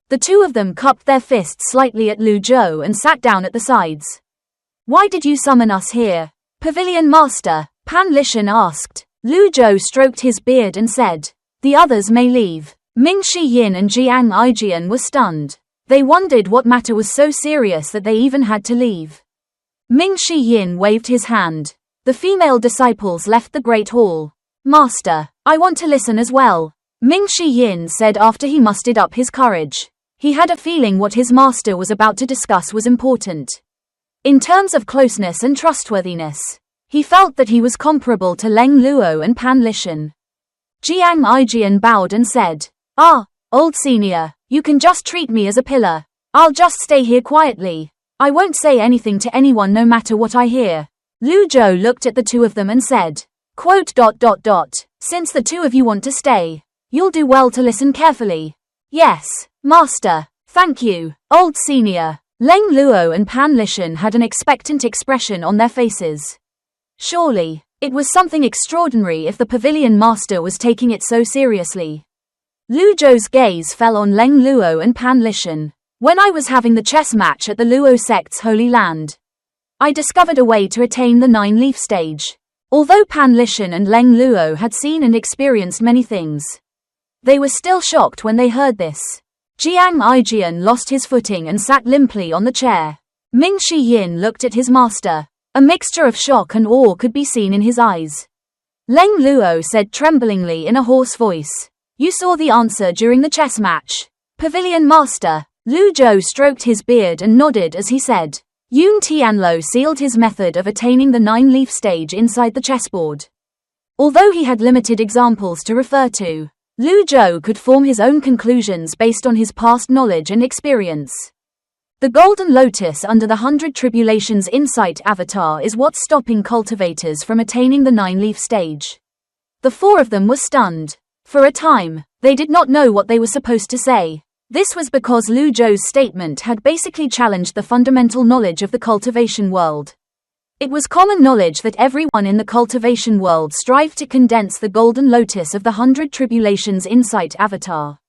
The two of them cupped their fists slightly at Lu Zhou and sat down at the sides. Why did you summon us here? Pavilion Master, Pan Lishan asked. Lu Zhou stroked his beard and said, the others may leave. Ming Shi Yin and Jiang Aijian were stunned. They wondered what matter was so serious that they even had to leave. Ming Shi Yin waved his hand. The female disciples left the Great Hall. Master, I want to listen as well, Ming Shi Yin said after he mustered up his courage. He had a feeling what his master was about to discuss was important. In terms of closeness and trustworthiness, he felt that he was comparable to Leng Luo and Pan Lishan. Jiang Aijian bowed and said, old senior, you can just treat me as a pillar. I'll just stay here quietly. I won't say anything to anyone no matter what I hear. Lu Zhou looked at the two of them and said, Since the two of you want to stay, you'll do well to listen carefully. Yes, Master, thank you, old senior. Leng Luo and Pan Lishan had an expectant expression on their faces. Surely, it was something extraordinary if the pavilion master was taking it so seriously. Lu Zhou's gaze fell on Leng Luo and Pan Lishan. When I was having the chess match at the Luo sect's Holy Land, I discovered a way to attain the 9-leaf stage. Although Pan Lishan and Leng Luo had seen and experienced many things, they were still shocked when they heard this. Jiang Aijian lost his footing and sat limply on the chair. Ming Shi Yin looked at his master. A mixture of shock and awe could be seen in his eyes. Leng Luo said tremblingly in a hoarse voice, You saw the answer during the chess match. Pavilion Master. Lu Zhou stroked his beard and nodded as he said, Yun Tianlo sealed his method of attaining the 9-leaf stage inside the chessboard. Although he had limited examples to refer to, Lu Zhou could form his own conclusions based on his past knowledge and experience. The Golden Lotus under the 100 Tribulations Insight Avatar is what's stopping cultivators from attaining the 9-leaf stage. The four of them were stunned. For a time, they did not know what they were supposed to say. This was because Lu Zhou's statement had basically challenged the fundamental knowledge of the cultivation world. It was common knowledge that everyone in the cultivation world strived to condense the Golden Lotus of the 100 Tribulations Insight Avatar.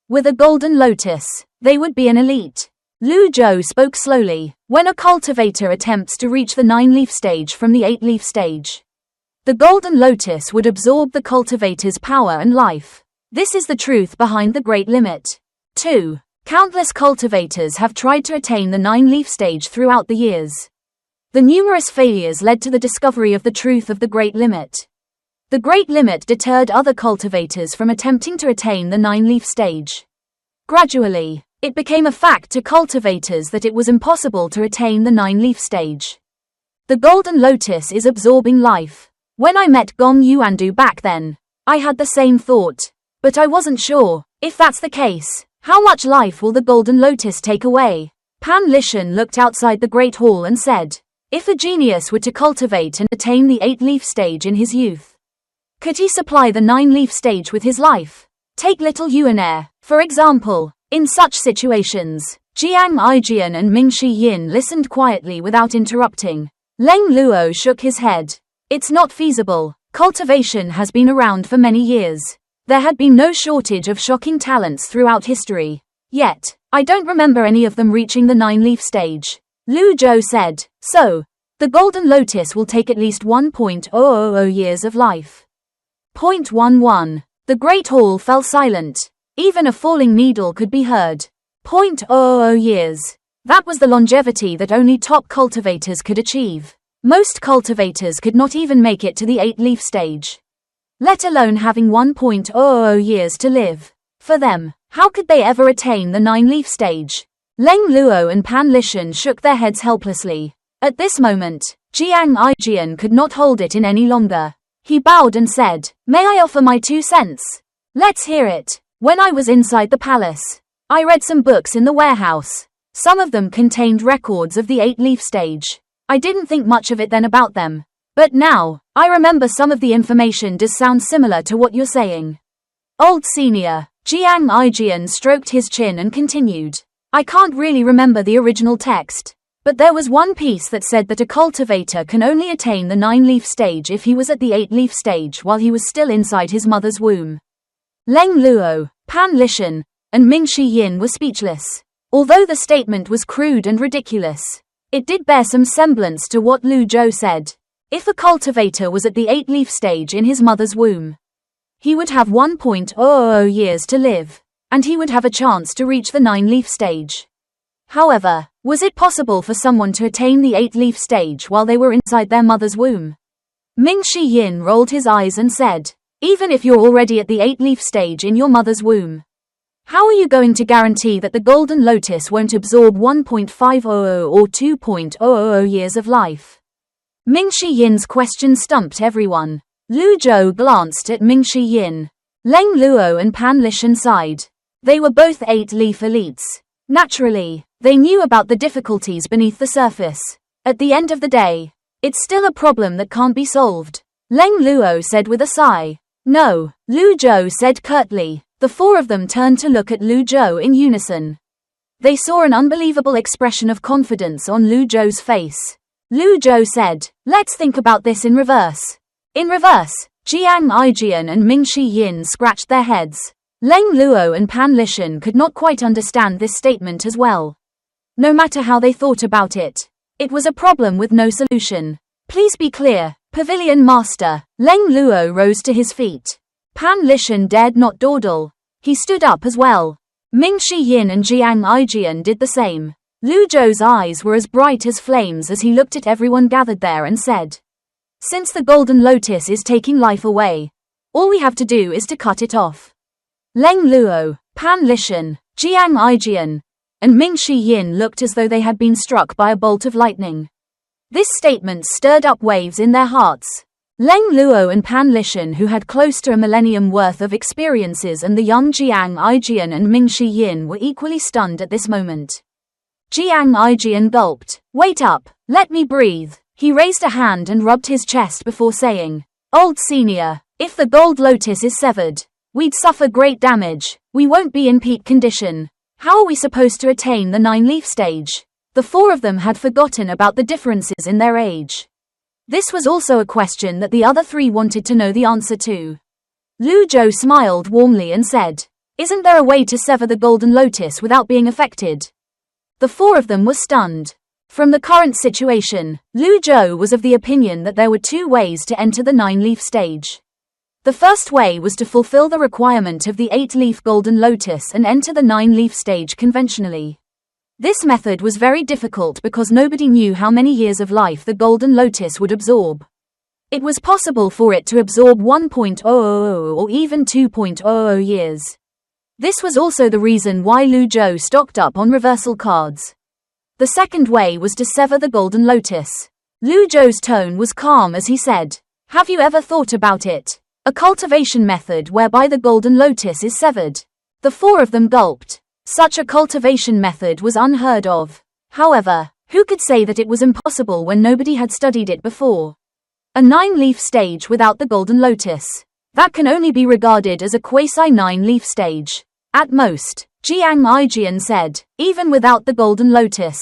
With a Golden Lotus, they would be an elite. Lu Zhou spoke slowly. When a cultivator attempts to reach the 9-leaf stage from the 8-leaf stage, the Golden Lotus would absorb the cultivator's power and life. This is the truth behind the Great Limit. 2. Countless cultivators have tried to attain the 9-leaf stage throughout the years. The numerous failures led to the discovery of the truth of the Great Limit. The Great Limit deterred other cultivators from attempting to attain the 9-leaf stage. Gradually, it became a fact to cultivators that it was impossible to attain the 9-leaf stage. The Golden Lotus is absorbing life. When I met Gong Yuandu back then, I had the same thought. But I wasn't sure, if that's the case, how much life will the Golden Lotus take away? Pan Lishan looked outside the Great Hall and said, If a genius were to cultivate and attain the 8-leaf stage in his youth, could he supply the 9-leaf stage with his life? Take little Yuanair, for example. In such situations, Jiang Aijian and Ming Shi Yin listened quietly without interrupting. Leng Luo shook his head. It's not feasible. Cultivation has been around for many years. There had been no shortage of shocking talents throughout history. Yet, I don't remember any of them reaching the 9-leaf stage. Lu Zhou said. So, the golden lotus will take at least 1.000 years of life. 0.11. The Great Hall fell silent. Even a falling needle could be heard. 0.00 years. That was the longevity that only top cultivators could achieve. Most cultivators could not even make it to the 8-leaf stage, let alone having 1.00 years to live. For them, how could they ever attain the 9-leaf stage? Leng Luo and Pan Lishan shook their heads helplessly. At this moment, Jiang Aijian could not hold it in any longer. He bowed and said, "May I offer my 2 cents? Let's hear it. When I was inside the palace, I read some books in the warehouse. Some of them contained records of the 8-leaf stage. I didn't think much of it then about them. But now, I remember some of the information does sound similar to what you're saying." Old senior, Jiang Aijian stroked his chin and continued. "I can't really remember the original text, but there was one piece that said that a cultivator can only attain the 9-leaf stage if he was at the 8-leaf stage while he was still inside his mother's womb." Leng Luo, Pan Lishan, and Ming Shi Yin were speechless. Although the statement was crude and ridiculous, it did bear some semblance to what Lu Zhou said. If a cultivator was at the 8-leaf stage in his mother's womb, he would have 1.00 years to live, and he would have a chance to reach the 9-leaf stage. However, was it possible for someone to attain the 8-leaf stage while they were inside their mother's womb? Ming Shi Yin rolled his eyes and said, "Even if you're already at the 8-leaf stage in your mother's womb, how are you going to guarantee that the golden lotus won't absorb 1.500 or 2.00 years of life?" Ming Shi Yin's question stumped everyone. Lu Zhou glanced at Ming Shi Yin. Leng Luo and Pan Lishan sighed. They were both 8-leaf elites. Naturally, they knew about the difficulties beneath the surface. At the end of the day, it's still a problem that can't be solved. Leng Luo said with a sigh. "No," Lu Zhou said curtly. The 4 of them turned to look at Lu Zhou in unison. They saw an unbelievable expression of confidence on Lu Zhou's face. Lu Zhou said, "Let's think about this in reverse." In reverse, Jiang Aijian and Ming Shi Yin scratched their heads. Leng Luo and Pan Lishan could not quite understand this statement as well. No matter how they thought about it, it was a problem with no solution. "Please be clear, Pavilion Master." Leng Luo rose to his feet. Pan Lishan dared not dawdle. He stood up as well. Ming Shi Yin and Jiang Aijian did the same. Lu Zhou's eyes were as bright as flames as he looked at everyone gathered there and said, "Since the golden lotus is taking life away, all we have to do is to cut it off." Leng Luo, Pan Lishan, Jiang Aijian, and Ming Shi Yin looked as though they had been struck by a bolt of lightning. This statement stirred up waves in their hearts. Leng Luo and Pan Lishan, who had close to a millennium worth of experiences, and the young Jiang Aijian and Ming Shi Yin were equally stunned at this moment. Jiang Aijian gulped. "Wait up, let me breathe." He raised a hand and rubbed his chest before saying, "Old senior, if the gold lotus is severed, we'd suffer great damage. We won't be in peak condition. How are we supposed to attain the 9-leaf stage?" The 4 of them had forgotten about the differences in their age. This was also a question that the other 3 wanted to know the answer to. Lu Zhou smiled warmly and said, "Isn't there a way to sever the golden lotus without being affected?" The 4 of them were stunned. From the current situation, Lu Zhou was of the opinion that there were 2 ways to enter the 9-leaf stage. The first way was to fulfill the requirement of the 8-leaf golden lotus and enter the 9-leaf stage conventionally. This method was very difficult because nobody knew how many years of life the golden lotus would absorb. It was possible for it to absorb 1.00 or even 2.00 years. This was also the reason why Lu Zhou stocked up on reversal cards. The second way was to sever the golden lotus. Lu Zhou's tone was calm as he said, "Have you ever thought about it? A cultivation method whereby the golden lotus is severed." The 4 of them gulped. Such a cultivation method was unheard of. However, who could say that it was impossible when nobody had studied it before? A 9-leaf stage without the golden lotus. That can only be regarded as a quasi-9-leaf stage. At most, Jiang Aijian said, "Even without the golden lotus,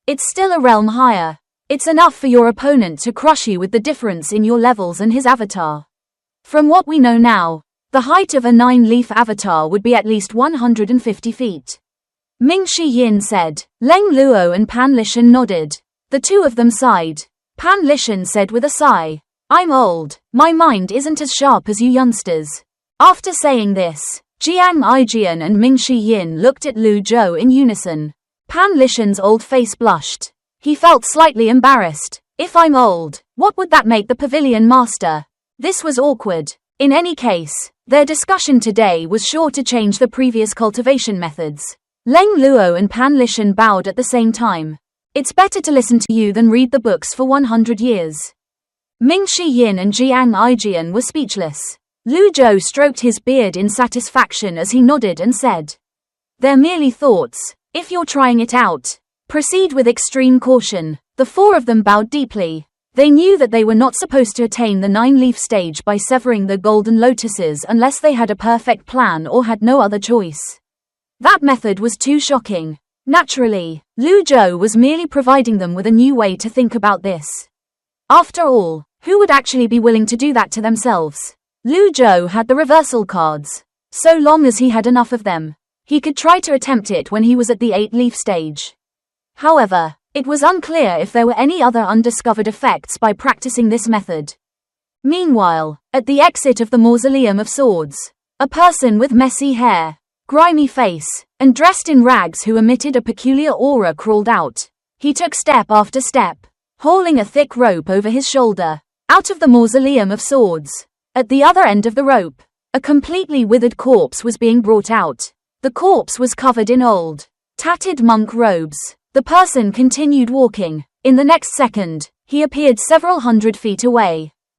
it's still a realm higher. It's enough for your opponent to crush you with the difference in your levels and his avatar. From what we know now, the height of a 9-leaf avatar would be at least 150 feet. Ming Shi Yin said. Leng Luo and Pan Lishan nodded. The two of them sighed. Pan Lishan said with a sigh, I'm old, my mind isn't as sharp as you youngsters. After saying this, Jiang Aijian and Ming Shi Yin looked at Lu Zhou in unison. Pan Lishan's old face blushed. He felt slightly embarrassed. If I'm old, what would that make the pavilion master? This was awkward. In any case, their discussion today was sure to change the previous cultivation methods. Leng Luo and Pan Lishan bowed at the same time. It's better to listen to you than read the books for 100 years. Ming Shi Yin and Jiang Aijian were speechless. Lu Zhou stroked his beard in satisfaction as he nodded and said, They're merely thoughts. If you're trying it out, proceed with extreme caution. The four of them bowed deeply. They knew that they were not supposed to attain the 9-leaf stage by severing the golden lotuses unless they had a perfect plan or had no other choice. That method was too shocking. Naturally, Lu Zhou was merely providing them with a new way to think about this. After all, who would actually be willing to do that to themselves? Lu Zhou had the reversal cards. So long as he had enough of them, he could try to attempt it when he was at the 8-leaf stage. However, it was unclear if there were any other undiscovered effects by practicing this method. Meanwhile, at the exit of the Mausoleum of Swords, a person with messy hair, grimy face, and dressed in rags who emitted a peculiar aura crawled out. He took step after step, hauling a thick rope over his shoulder, out of the Mausoleum of Swords. At the other end of the rope, a completely withered corpse was being brought out. The corpse was covered in old, tattered monk robes. The person continued walking. In the next second, he appeared several hundred feet away.